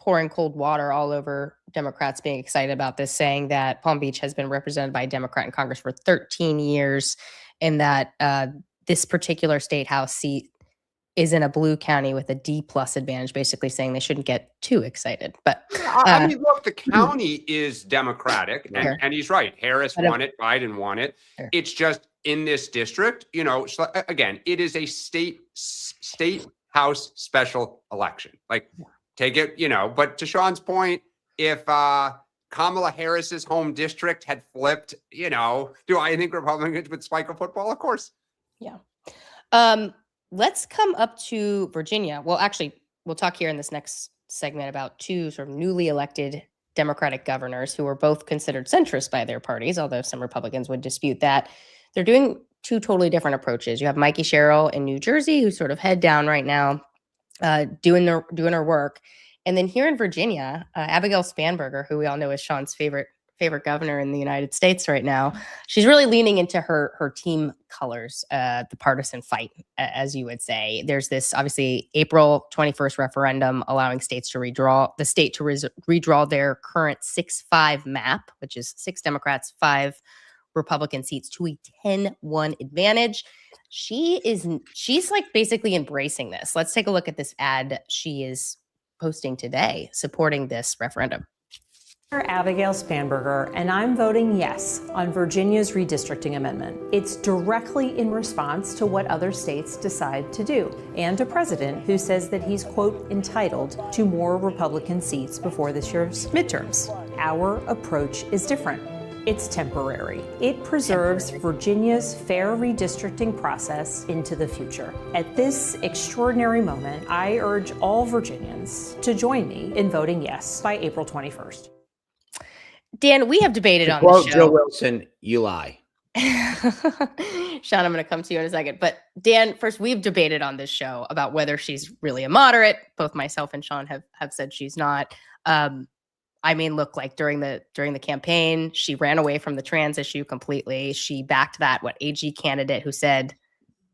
pouring cold water all over Democrats being excited about this, saying that Palm Beach has been represented by a Democrat in Congress for 13 years and that this particular state house seat is in a blue county with a D+ advantage, basically saying they shouldn't get too excited. But I mean, look, the county is Democratic, Sure. and he's right. Harris won it, Biden won it. Sure. It's just in this district, so again, it is a state house special election. Take it, but to Sean's point, if Kamala Harris's home district had flipped, do I think Republicans would spike a football? Of course. Yeah. Let's come up to Virginia. Well, actually, we'll talk here in this next segment about two sort of newly elected Democratic governors who are both considered centrist by their parties, although some Republicans would dispute that. They're doing two totally different approaches. You have Mikey Sherrill in New Jersey, who's sort of head down right now, doing her work. And then here in Virginia, Abigail Spanberger, who we all know is Sean's favorite governor in the United States right now, she's really leaning into her team colors, the partisan fight, as you would say. There's this obviously April 21st referendum allowing states to redraw their current 6-5 map, which is 6 Democrats, 5 Republican seats to a 10-1 advantage. She's like basically embracing this. Let's take a look at this ad she is posting today supporting this referendum. Abigail Spanberger, and I'm voting yes on Virginia's redistricting amendment. It's directly in response to what other states decide to do, and a president who says that he's, quote, entitled to more Republican seats before this year's midterms. Our approach is different. It's temporary. It preserves Virginia's fair redistricting process into the future. At this extraordinary moment, I urge all Virginians to join me in voting yes by April 21st. Dan, we have debated on Quote the show. Joe Wilson, you lie. Sean, I'm going to come to you in a second. But Dan, first, we've debated on this show about whether she's really a moderate. Both myself and Sean have said she's not. I mean, look, like during the campaign, she ran away from the trans issue completely. She backed that AG candidate who said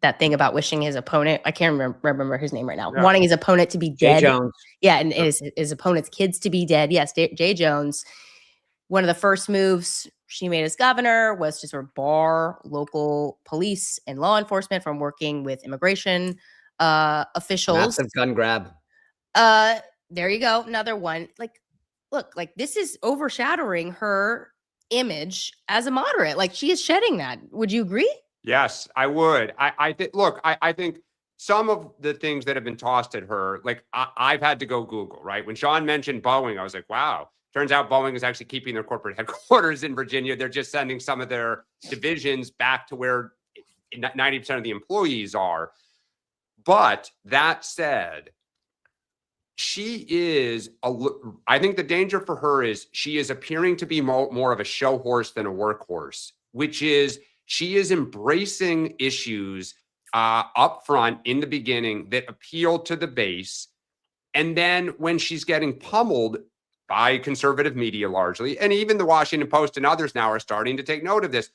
that thing about wishing his opponent, I can't remember his name right now, wanting his opponent to be dead. Jay Jones. Yeah, and his opponent's kids to be dead. Yes, Jay Jones. One of the first moves she made as governor was to sort of bar local police and law enforcement from working with immigration officials. Massive gun grab. There you go. Another one. Like, look, like this is overshadowing her image as a moderate. Like she is shedding that. Would you agree? Yes, I would. I think, look, I think some of the things that have been tossed at her, like I've had to go Google, right? When Sean mentioned Boeing, I was like, wow. Turns out Boeing is actually keeping their corporate headquarters in Virginia. They're just sending some of their divisions back to where 90% of the employees are. But that said, she is, I think the danger for her is she is appearing to be more of a show horse than a workhorse, which is she is embracing issues up front in the beginning that appeal to the base. And then when she's getting pummeled by conservative media largely, and even the Washington Post and others now are starting to take note of this,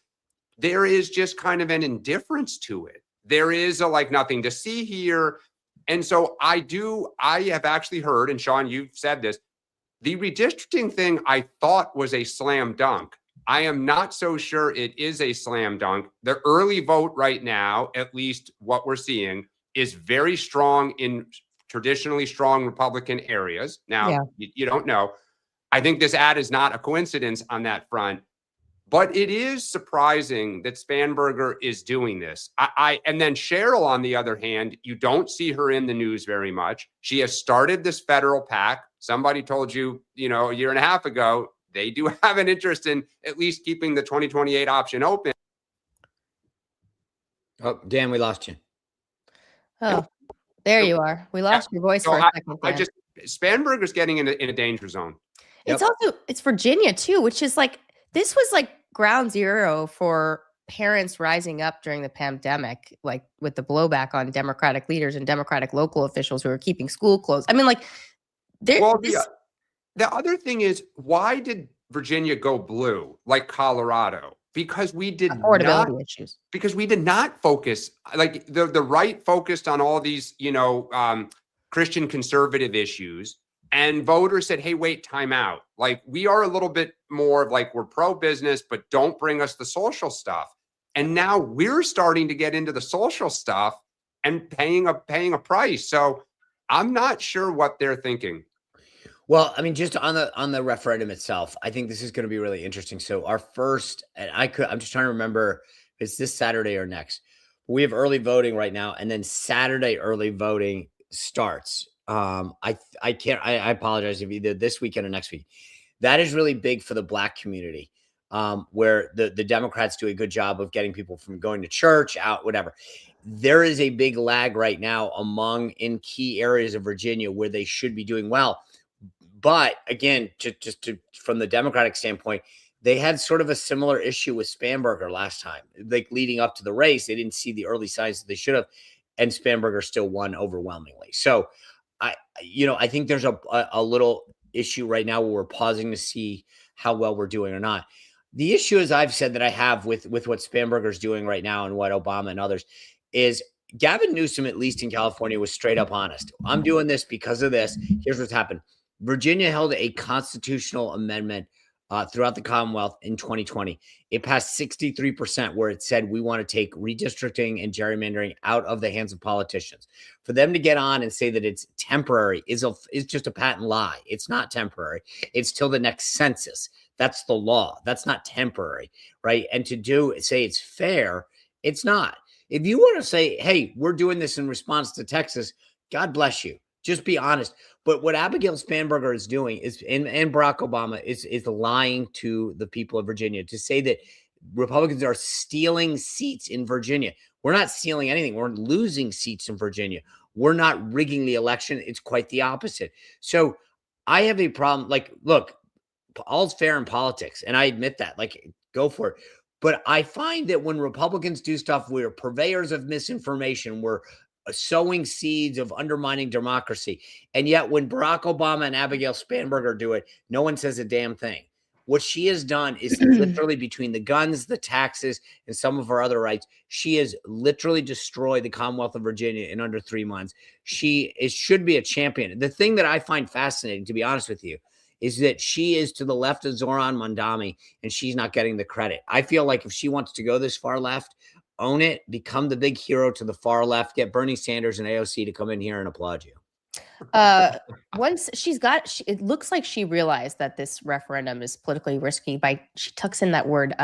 there is just kind of an indifference to it. There is a like nothing to see here. And so I have actually heard, and Sean, you've said this, the redistricting thing I thought was a slam dunk. I am not so sure it is a slam dunk. The early vote right now, at least what we're seeing, is very strong in traditionally strong Republican areas. Now, you don't know. I think this ad is not a coincidence on that front, but it is surprising that Spanberger is doing this. And then Sherrill, on the other hand, you don't see her in the news very much. She has started this federal PAC. Somebody told you, a year and a half ago, they do have an interest in at least keeping the 2028 option open. Oh, Dan, we lost you. Oh, there you are. We lost your voice for a second. Spanberger's getting in a danger zone. It's it's Virginia too, which is like, this was like ground zero for parents rising up during the pandemic, like with the blowback on Democratic leaders and Democratic local officials who are keeping school closed. I mean, like, the other thing is, why did Virginia go blue like Colorado? Because we did affordability issues. Because we did not focus, like the right focused on all these, Christian conservative issues. And voters said, hey, wait, time out. Like, we are a little bit more of like, we're pro-business, but don't bring us the social stuff. And now we're starting to get into the social stuff and paying a price. So I'm not sure what they're thinking. Well, I mean, just on the referendum itself, I think this is going to be really interesting. So our first, and I'm just trying to remember if it's this Saturday or next. We have early voting right now, and then Saturday early voting starts. I apologize if either this weekend or next week. That is really big for the Black community, where the Democrats do a good job of getting people from going to church out, whatever. There is a big lag right now in key areas of Virginia where they should be doing well. But again, from the Democratic standpoint, they had sort of a similar issue with Spanberger last time. Like leading up to the race, they didn't see the early signs that they should have, and Spanberger still won overwhelmingly. So I think there's a little issue right now where we're pausing to see how well we're doing or not. The issue, as I've said, that I have with what Spanberger's doing right now and what Obama and others is Gavin Newsom, at least in California, was straight up honest. I'm doing this because of this. Here's what's happened. Virginia held a constitutional amendment throughout the Commonwealth in 2020. It passed 63%, where it said we want to take redistricting and gerrymandering out of the hands of politicians. For them to get on and say that it's temporary is just a patent lie. It's not temporary. It's till the next census. That's the law. That's not temporary, right? And to say it's fair, it's not. If you want to say, hey, we're doing this in response to Texas, God bless you. Just be honest. But what Abigail Spanberger is doing is, and Barack Obama is lying to the people of Virginia to say that Republicans are stealing seats in Virginia. We're not stealing anything. We're losing seats in Virginia. We're not rigging the election. It's quite the opposite. So I have a problem. Like, look, all's fair in politics, and I admit that. Like, go for it. But I find that when Republicans do stuff, we're purveyors of misinformation. We're sowing seeds of undermining democracy. And yet when Barack Obama and Abigail Spanberger do it, no one says a damn thing. What she has done is literally, between the guns, the taxes, and some of our other rights, she has literally destroyed the Commonwealth of Virginia in under 3 months. She should be a champion. The thing that I find fascinating, to be honest with you, is that she is to the left of Zoran Mondami, and she's not getting the credit. I feel like if she wants to go this far left, own it, become the big hero to the far left, get Bernie Sanders and AOC to come in here and applaud you. Once it looks like she realized that this referendum is politically risky she tucks in that word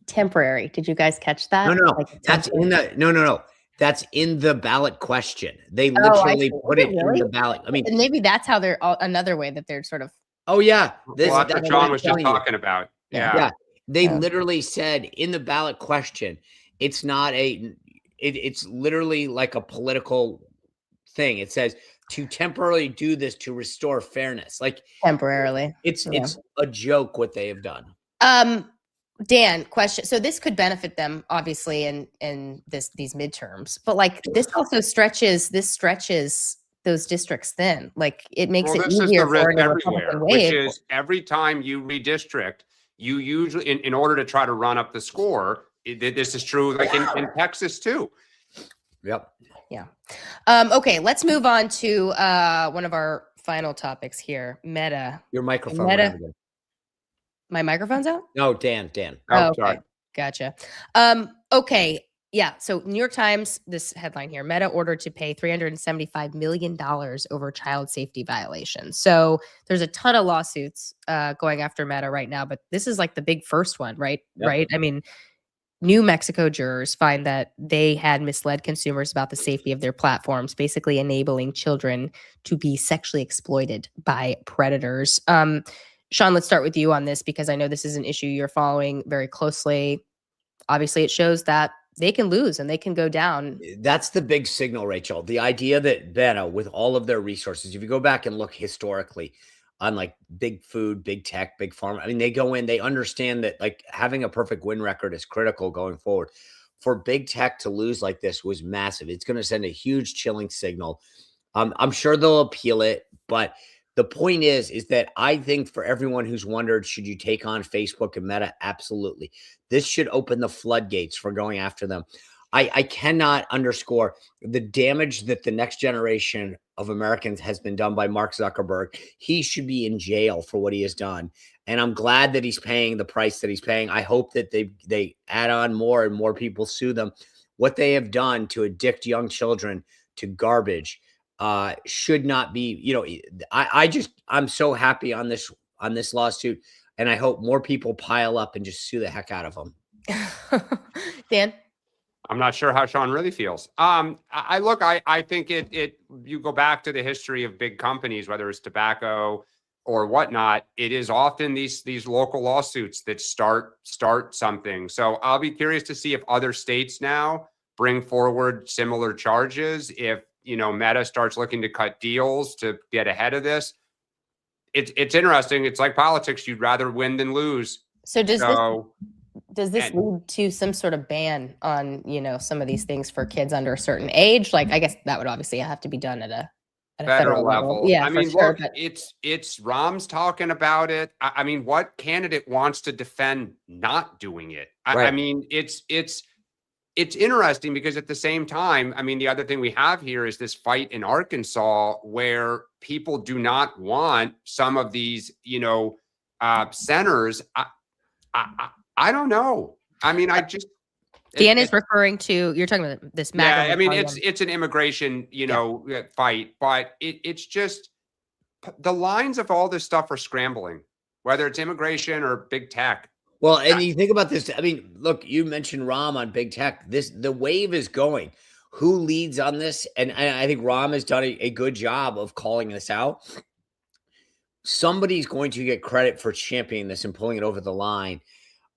temporary. Did you guys catch that? No. That's in the no. That's in the ballot question. They literally put it in the ballot. I mean, and maybe that's how they're another way that they're sort of. Oh yeah, that's what John was just talking about. Yeah. They literally said in the ballot question, it's not it's literally like a political thing. It says to temporarily do this to restore fairness. Like, temporarily. It's a joke what they have done. Dan, question. So this could benefit them, obviously, in these midterms, but like this also stretches those districts thin. Like, it makes it easier for a Republican wave. Which is, every time you redistrict, you usually, in order to try to run up the score, this is true like in Texas too. Yep. Yeah. Okay, let's move on to one of our final topics here. Meta. Your microphone. Meta. My microphone's out? No, Dan. Oh, okay. Sorry. Gotcha. Okay. Yeah. So New York Times, this headline here: Meta ordered to pay $375 million over child safety violations. So there's a ton of lawsuits going after Meta right now, but this is like the big first one, right? Yep. Right. I mean, New Mexico jurors find that they had misled consumers about the safety of their platforms, basically enabling children to be sexually exploited by predators. Sean, let's start with you on this, because I know this is an issue you're following very closely. Obviously, it shows that they can lose and they can go down. That's the big signal, Rachel. The idea that Meta, with all of their resources, if you go back and look historically on like big food, big tech, big pharma, I mean, they go in, they understand that like having a perfect win record is critical going forward. For big tech to lose like this was massive. It's going to send a huge chilling signal. I'm sure they'll appeal it, but the point is that I think for everyone who's wondered, should you take on Facebook and Meta? Absolutely. This should open the floodgates for going after them. I cannot underscore the damage that the next generation of Americans has been done by Mark Zuckerberg. He should be in jail for what he has done. And I'm glad that he's paying the price that he's paying. I hope that they add on more and more people sue them. What they have done to addict young children to garbage should not be, I'm so happy on this lawsuit, and I hope more people pile up and just sue the heck out of them. Dan? I'm not sure how Sean really feels. I think you go back to the history of big companies, whether it's tobacco or whatnot, it is often these local lawsuits that start something. So I'll be curious to see if other states now bring forward similar charges. If Meta starts looking to cut deals to get ahead of this. It's interesting. It's like politics. You'd rather win than lose. So does this lead to some sort of ban on, some of these things for kids under a certain age? Like, I guess that would obviously have to be done at a at a federal level. Yeah, I for mean, sure. look, But it's Rahm's talking about it. I mean, what candidate wants to defend not doing it? I Right. mean, it's interesting because at the same time, I mean, the other thing we have here is this fight in Arkansas where people do not want some of these, centers. I don't know. I mean, I just Dan is referring to, you're talking about this MAGA. yeah, I mean, rebellion. it's an immigration, fight, but it's just the lines of all this stuff are scrambling, whether it's immigration or big tech. Well, and you think about this. I mean, look, you mentioned Rahm on big tech. The wave is going. Who leads on this? And I think Rahm has done a good job of calling this out. Somebody's going to get credit for championing this and pulling it over the line.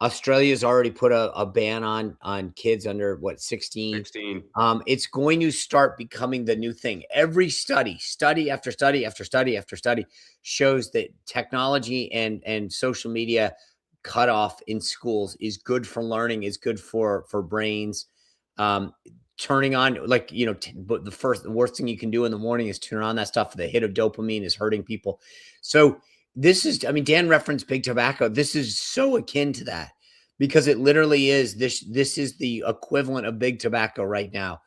Australia's already put a ban on kids under 16. 16. It's going to start becoming the new thing. Every study after study after study after study shows that technology and social media cutoff in schools is good for learning, is good for brains. Turning on, but the worst thing you can do in the morning is turn on that stuff. The hit of dopamine is hurting people. So this is, I mean, Dan referenced big tobacco. This is so akin to that because it literally is this is the equivalent of big tobacco right now.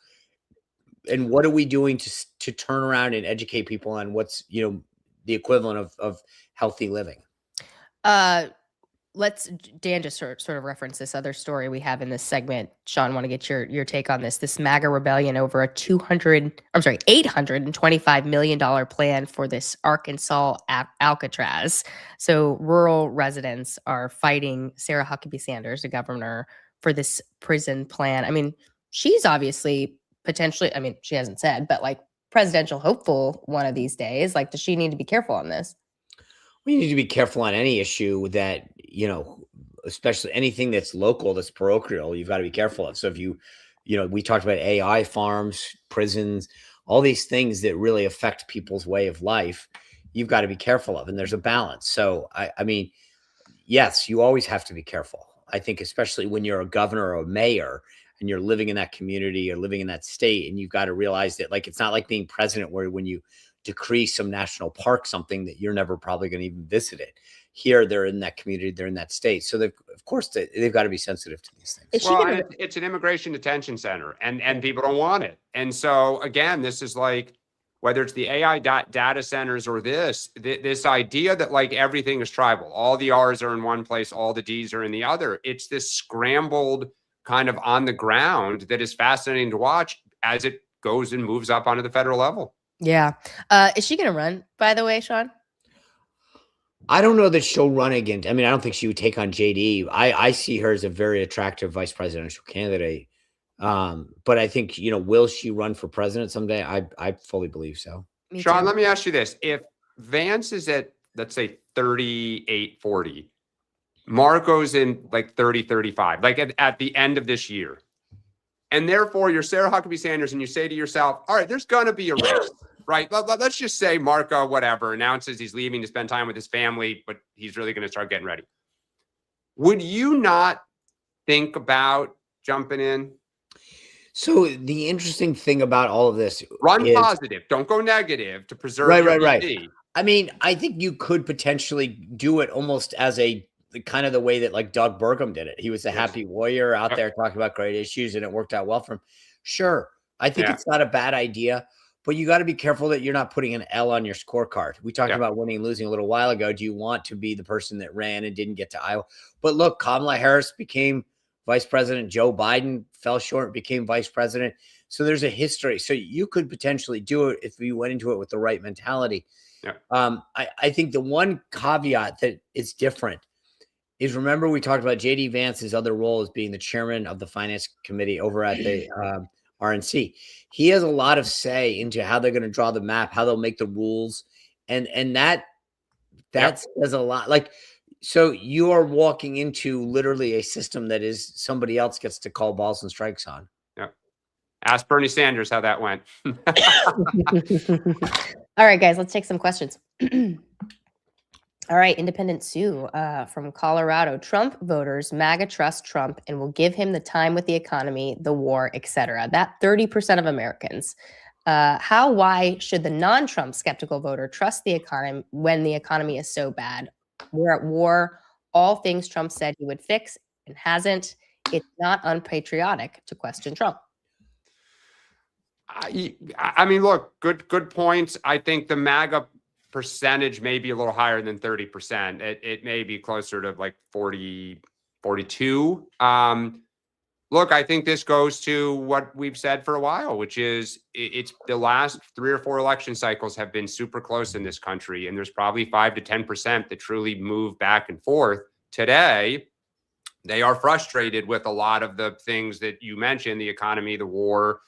And what are we doing to turn around and educate people on what's, the equivalent of healthy living? Dan just sort of reference this other story we have in this segment. Sean, want to get your take on this? This MAGA rebellion over a $825 million plan for this Arkansas Alcatraz. So rural residents are fighting Sarah Huckabee Sanders, the governor, for this prison plan. I mean, she's obviously potentially, I mean, she hasn't said, but like presidential hopeful one of these days. Like, does she need to be careful on this? We need to be careful on any issue that, especially anything that's local, that's parochial, you've got to be careful of. So if we talked about AI farms, prisons, all these things that really affect people's way of life, you've got to be careful of. And there's a balance. So, I mean, yes, you always have to be careful. I think especially when you're a governor or a mayor and you're living in that community or living in that state, and you've got to realize that, like, it's not like being president where when you decree some national park, something that you're never probably going to even visit it. Here, they're in that community, they're in that state. So they've got to be sensitive to these things. Well, it's an immigration detention center and people don't want it. And so again, this is like, whether it's the AI data centers or this idea that like everything is tribal, all the R's are in one place, all the D's are in the other. It's this scrambled kind of on the ground that is fascinating to watch as it goes and moves up onto the federal level. Yeah. Is she going to run, by the way, Sean? I don't know that she'll run again. I mean, I don't think she would take on JD. I see her as a very attractive vice presidential candidate. But I think, will she run for president someday? I fully believe so. Sean, let me ask you this. If Vance is at, let's say, 38, 40, Marco's in like 30, 35, like at the end of this year. And therefore, you're Sarah Huckabee Sanders and you say to yourself, all right, there's going to be a race. Right. Let's just say Marco, whatever, announces he's leaving to spend time with his family, but he's really going to start getting ready. Would you not think about jumping in? So the interesting thing about all of this, run positive, don't go negative to preserve. Right. I mean, I think you could potentially do it almost as the kind of the way that like Doug Burgum did it. He was a happy warrior out there talking about great issues, and it worked out well for him. Sure. I think it's not a bad idea. But you got to be careful that you're not putting an L on your scorecard. We talked about winning and losing a little while ago. Do you want to be the person that ran and didn't get to Iowa? But look, Kamala Harris became vice president. Joe Biden fell short, became vice president. So there's a history. So you could potentially do it if you went into it with the right mentality. Yeah. I think the one caveat that is different is, remember, we talked about JD Vance's other role as being the chairman of the finance committee over at the RNC. He has a lot of say into how they're going to draw the map, how they'll make the rules. And that says a lot. Like, so you are walking into literally a system that is somebody else gets to call balls and strikes on. Yeah. Ask Bernie Sanders how that went. All right, guys, let's take some questions. All right, Independent Sue from Colorado. Trump voters, MAGA trust Trump and will give him the time with the economy, the war, etc. That 30% of Americans. Why should the non-Trump skeptical voter trust the economy when the economy is so bad? We're at war. All things Trump said he would fix and hasn't. It's not unpatriotic to question Trump. I mean, look, good points. I think the MAGA percentage may be a little higher than 30%. It may be closer to like 40, 42. Look, I think this goes to what we've said for a while, which is it's the last 3 or 4 election cycles have been super close in this country. And there's probably 5 to 10% that truly move back and forth. Today, they are frustrated with a lot of the things that you mentioned, the economy, the war,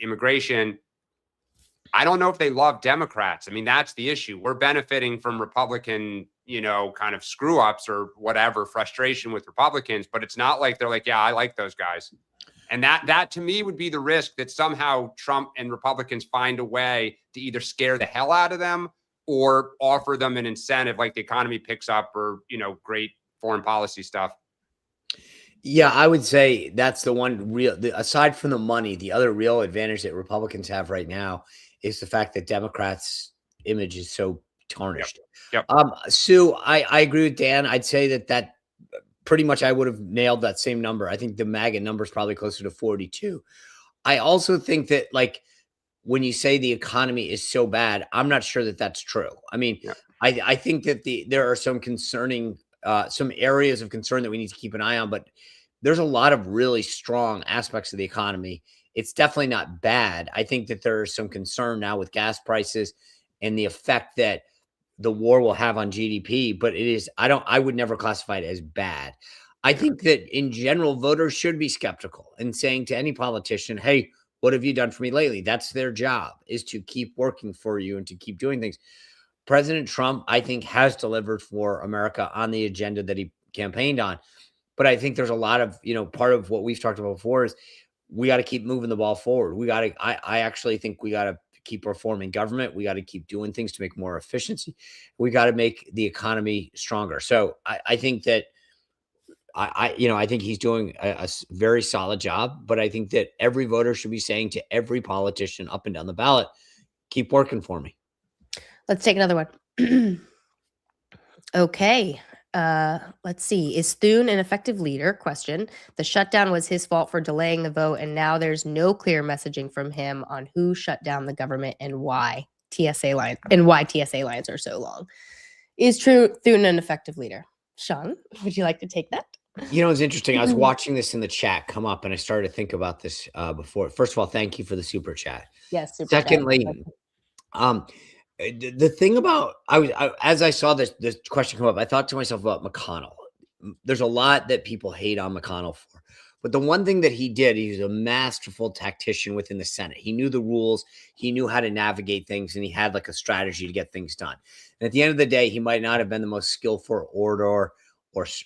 immigration. I don't know if they love Democrats. I mean, that's the issue. We're benefiting from Republican, kind of screw ups or whatever, frustration with Republicans, but it's not like they're like, yeah, I like those guys. And that to me would be the risk, that somehow Trump and Republicans find a way to either scare the hell out of them or offer them an incentive, like the economy picks up or, great foreign policy stuff. Yeah, I would say that's the one aside from the money, the other real advantage that Republicans have right now is the fact that Democrats' image is so tarnished. Yep. Sue, I agree with Dan. I'd say that pretty much I would have nailed that same number. I think the MAGA number is probably closer to 42. I also think that, like, when you say the economy is so bad, I'm not sure that that's true. I mean, I think that there are some concerning some areas of concern that we need to keep an eye on, but there's a lot of really strong aspects of the economy. It's definitely not bad. I think that there's some concern now with gas prices and the effect that the war will have on GDP, but I would never classify it as bad. I think that in general, voters should be skeptical and saying to any politician, hey, what have you done for me lately? That's their job, is to keep working for you and to keep doing things. President Trump, I think, has delivered for America on the agenda that he campaigned on. But I think there's a lot of, part of what we've talked about before is we got to keep moving the ball forward. I actually think we got to keep reforming government. We got to keep doing things to make more efficiency. We got to make the economy stronger. So I think that I think he's doing a very solid job, but I think that every voter should be saying to every politician up and down the ballot, keep working for me. Let's take another one. Okay. Let's see. Is Thune an effective leader? Question. The shutdown was his fault for delaying the vote, and now there's no clear messaging from him on who shut down the government and why TSA lines are so long. Is Thune an effective leader? Sean, would you like to take that? It's interesting. I was watching this in the chat come up, and I started to think about this before. First of all, thank you for the super chat. Yes. Secondly, the thing about as I saw this question come up, I thought to myself about McConnell. There's a lot that people hate on McConnell for, but the one thing that he did, he was a masterful tactician within the Senate. He knew the rules, he knew how to navigate things, and he had like a strategy to get things done. And at the end of the day, he might not have been the most skillful orator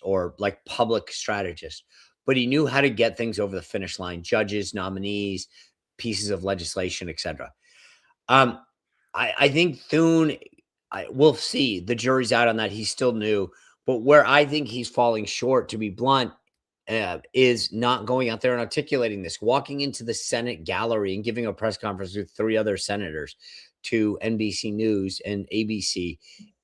or like public strategist, but he knew how to get things over the finish line: judges, nominees, pieces of legislation, etc. I think Thune, we'll see. The jury's out on that. He's still new. But where I think he's falling short, to be blunt, is not going out there and articulating this. Walking into the Senate gallery and giving a press conference with 3 other senators to NBC News and ABC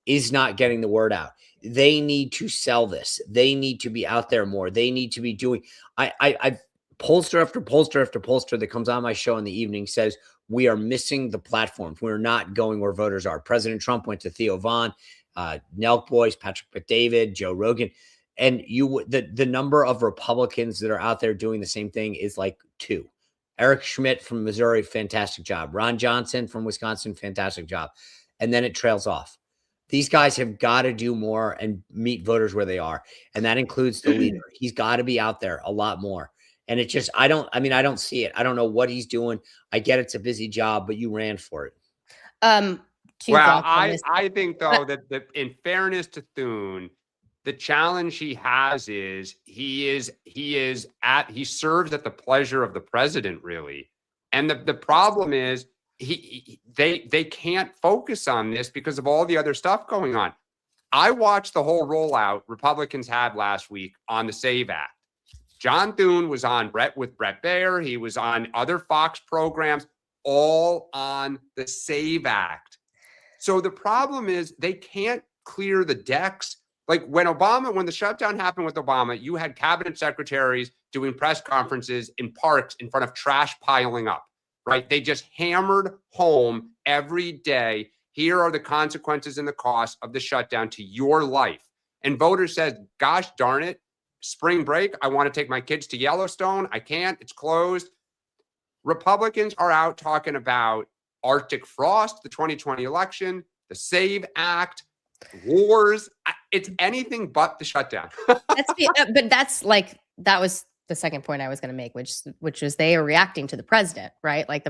is not getting the word out. They need to sell this. They need to be out there more. They need to be doing. I pollster after pollster after pollster that comes on my show in the evening says, we are missing the platforms. We're not going where voters are. President Trump went to Theo Vaughn, Nelk Boys, Patrick Bet-David, Joe Rogan. And the number of Republicans that are out there doing the same thing is like 2. Eric Schmidt from Missouri, fantastic job. Ron Johnson from Wisconsin, fantastic job. And then it trails off. These guys have got to do more and meet voters where they are. And that includes the leader. He's got to be out there a lot more. And it just, I don't see it. I don't know what he's doing. I get it's a busy job, but you ran for it. Well, I think though that in fairness to Thune, the challenge he has is he serves at the pleasure of the president, really. And the problem is they can't focus on this because of all the other stuff going on. I watched the whole rollout Republicans had last week on the SAVE Act. John Thune was on with Brett Baier. He was on other Fox programs. all on the SAVE Act. So the problem is they can't clear the decks. Like when the shutdown happened with Obama, you had cabinet secretaries doing press conferences in parks in front of trash piling up, right? They just hammered home every day. Here are the consequences and the costs of the shutdown to your life. And voters said, gosh darn it, spring break, I want to take my kids to Yellowstone. I can't, it's closed. Republicans are out talking about Arctic frost, the 2020 election, the SAVE Act, wars. It's anything but the shutdown. But that was the second point I was going to make, which was they are reacting to the president, right? Like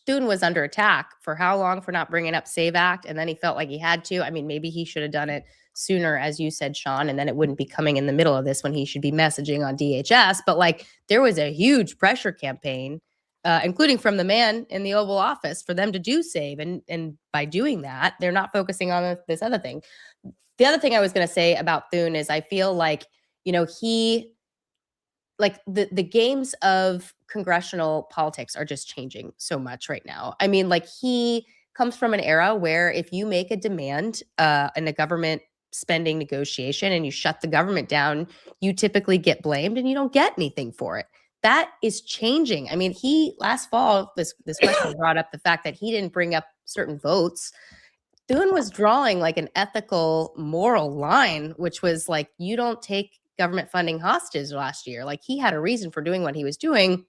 Thune was under attack for how long for not bringing up SAVE Act, and then he felt like he had to. I mean, maybe he should have done it sooner, as you said, Sean, and then it wouldn't be coming in the middle of this when he should be messaging on DHS. But like there was a huge pressure campaign, including from the man in the Oval Office, for them to do SAVE, and by doing that, they're not focusing on this other thing. The other thing I was going to say about Thune is I feel like, he, like the games of congressional politics are just changing so much right now. I mean, like he comes from an era where if you make a demand in a government spending negotiation and you shut the government down, you typically get blamed and you don't get anything for it. That is changing. I mean, last fall, this question brought up the fact that he didn't bring up certain votes. Thune was drawing like an ethical, moral line, which was like, you don't take government funding hostage last year. Like he had a reason for doing what he was doing,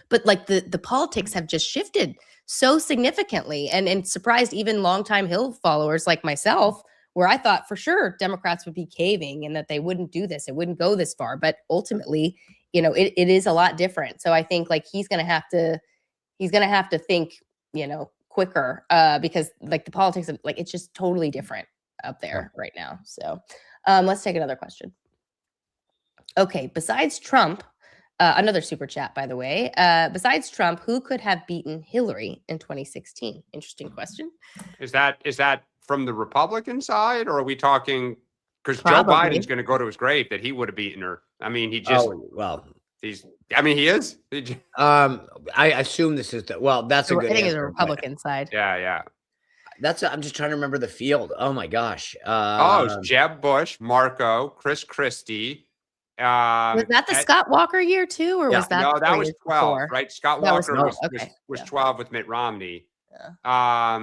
but like the politics have just shifted so significantly and surprised even longtime Hill followers like myself, where I thought for sure Democrats would be caving and that they wouldn't do this. It wouldn't go this far, but ultimately, it is a lot different. So I think like he's going to have to think, quicker because like the politics of like, it's just totally different up there right now. So let's take another question. Okay. Besides Trump, another super chat, by the way, besides Trump, who could have beaten Hillary in 2016? Interesting question. Is that from the Republican side, or are we talking, because Joe Biden's going to go to his grave that he would have beaten her? I mean, he just, he is. I assume this is that's a good. I think answer, it's the Republican side. Yeah. I'm just trying to remember the field. Oh my gosh. It was Jeb Bush, Marco, Chris Christie. Was that the Scott Walker year too, or was that? No, that was 12, before? right? Scott Walker was 12 with Mitt Romney. Yeah.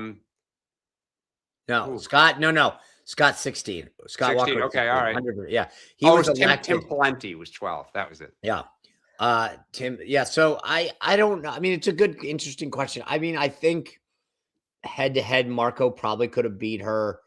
No, Scott. No. Scott 16. Scott 16, Walker. okay, all right. Yeah. He was Tim Pawlenty was 12. That was it. Yeah. Tim. Yeah. So I don't know. I mean, it's a good, interesting question. I mean, I think head to head, Marco probably could have beat her.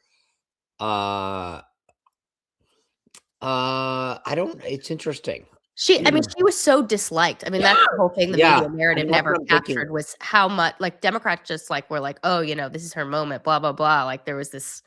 It's interesting. She was so disliked. I mean, that's the whole thing the media narrative never captured was how much like Democrats just like were like, oh, this is her moment, blah, blah, blah. Like there was this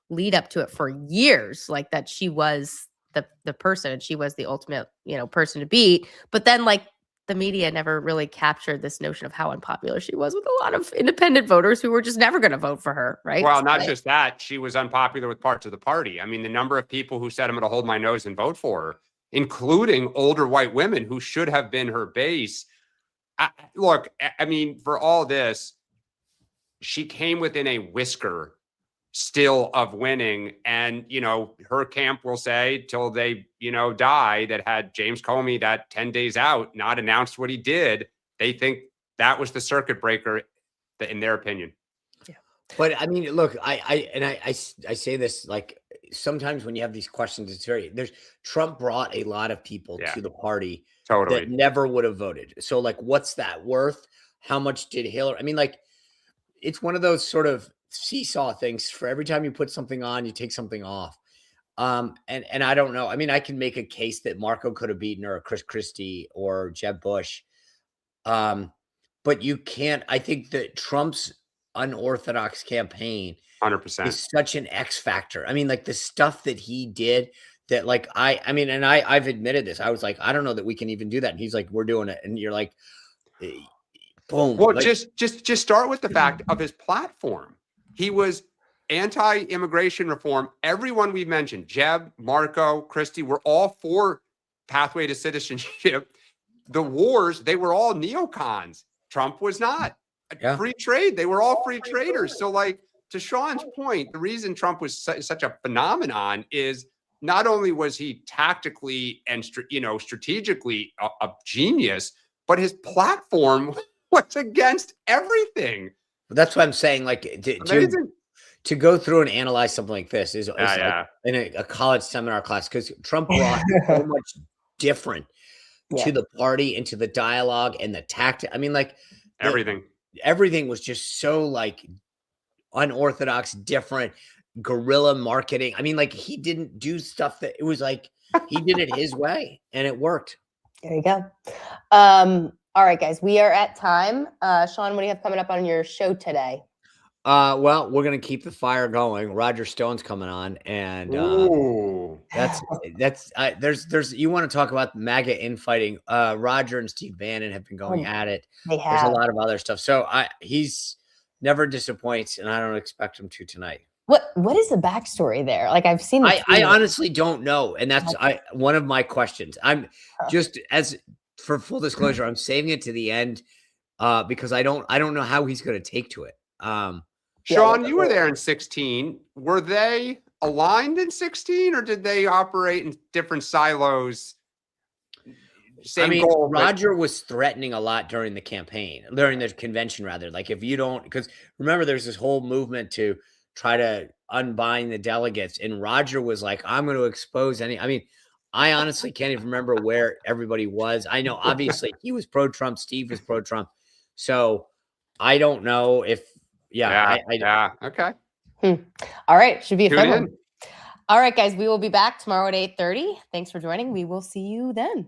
lead up to it for years, like that she was the person and she was the ultimate, person to beat. But then like the media never really captured this notion of how unpopular she was with a lot of independent voters who were just never going to vote for her, right? Well, not just that, she was unpopular with parts of the party. I mean, the number of people who said I'm going to hold my nose and vote for her, including older white women who should have been her base. Look, I mean, for all this, she came within a whisker still of winning. And, her camp will say till they, die, that had James Comey that 10 days out not announced what he did, they think that was the circuit breaker in their opinion. Yeah. But I mean, look, I say this, like, sometimes when you have these questions, Trump brought a lot of people to the party that never would have voted. So like, what's that worth? How much did Hillary? I mean, like, it's one of those sort of seesaw things. For every time you put something on, you take something off. And I don't know. I mean, I can make a case that Marco could have beaten her, or Chris Christie, or Jeb Bush. But you can't. I think that Trump's unorthodox campaign 100% is such an X factor. I mean, like the stuff that he did that, like, I've admitted this. I was like, I don't know that we can even do that. And he's like, we're doing it. And you're like, boom. Well, like, just start with the fact of his platform. He was anti-immigration reform. Everyone we've mentioned, Jeb, Marco, Christie, were all for pathway to citizenship. The wars, they were all neocons. Trump was not. Yeah. free trade. They were all free traders. So like to Sean's point, the reason Trump was such a phenomenon is not only was he tactically and strategically a genius, but his platform was against everything. That's what I'm saying. Like to go through and analyze something like this is like in a college seminar class, because Trump brought so much different to the party and to the dialogue and the tactic. I mean, like everything was just so like unorthodox, different, guerrilla marketing. I mean, like he didn't do stuff that it was like he did it his way and it worked. There you go. All right, guys, we are at time. Sean, what do you have coming up on your show today? Well, we're gonna keep the fire going. Roger Stone's coming on, and there's you want to talk about MAGA infighting? Roger and Steve Bannon have been going at it. There's a lot of other stuff. So he's never disappoints, and I don't expect him to tonight. What is the backstory there? Like I've seen. I honestly don't know, and that's one of my questions. I'm just for full disclosure, I'm saving it to the end because I don't know how he's going to take to it. Sean, you were there in 16. Were they aligned in 16, or did they operate in different silos? Same goal. Roger was threatening a lot during the convention, rather. Like if you don't, because remember, there's this whole movement to try to unbind the delegates, and Roger was like, "I'm going to expose any." I mean, I honestly can't even remember where everybody was. I know, obviously, he was pro-Trump, Steve was pro-Trump, so I don't know if. Okay. All right. Should be a fun one. in. All right, guys. We will be back tomorrow at 8:30. Thanks for joining. We will see you then.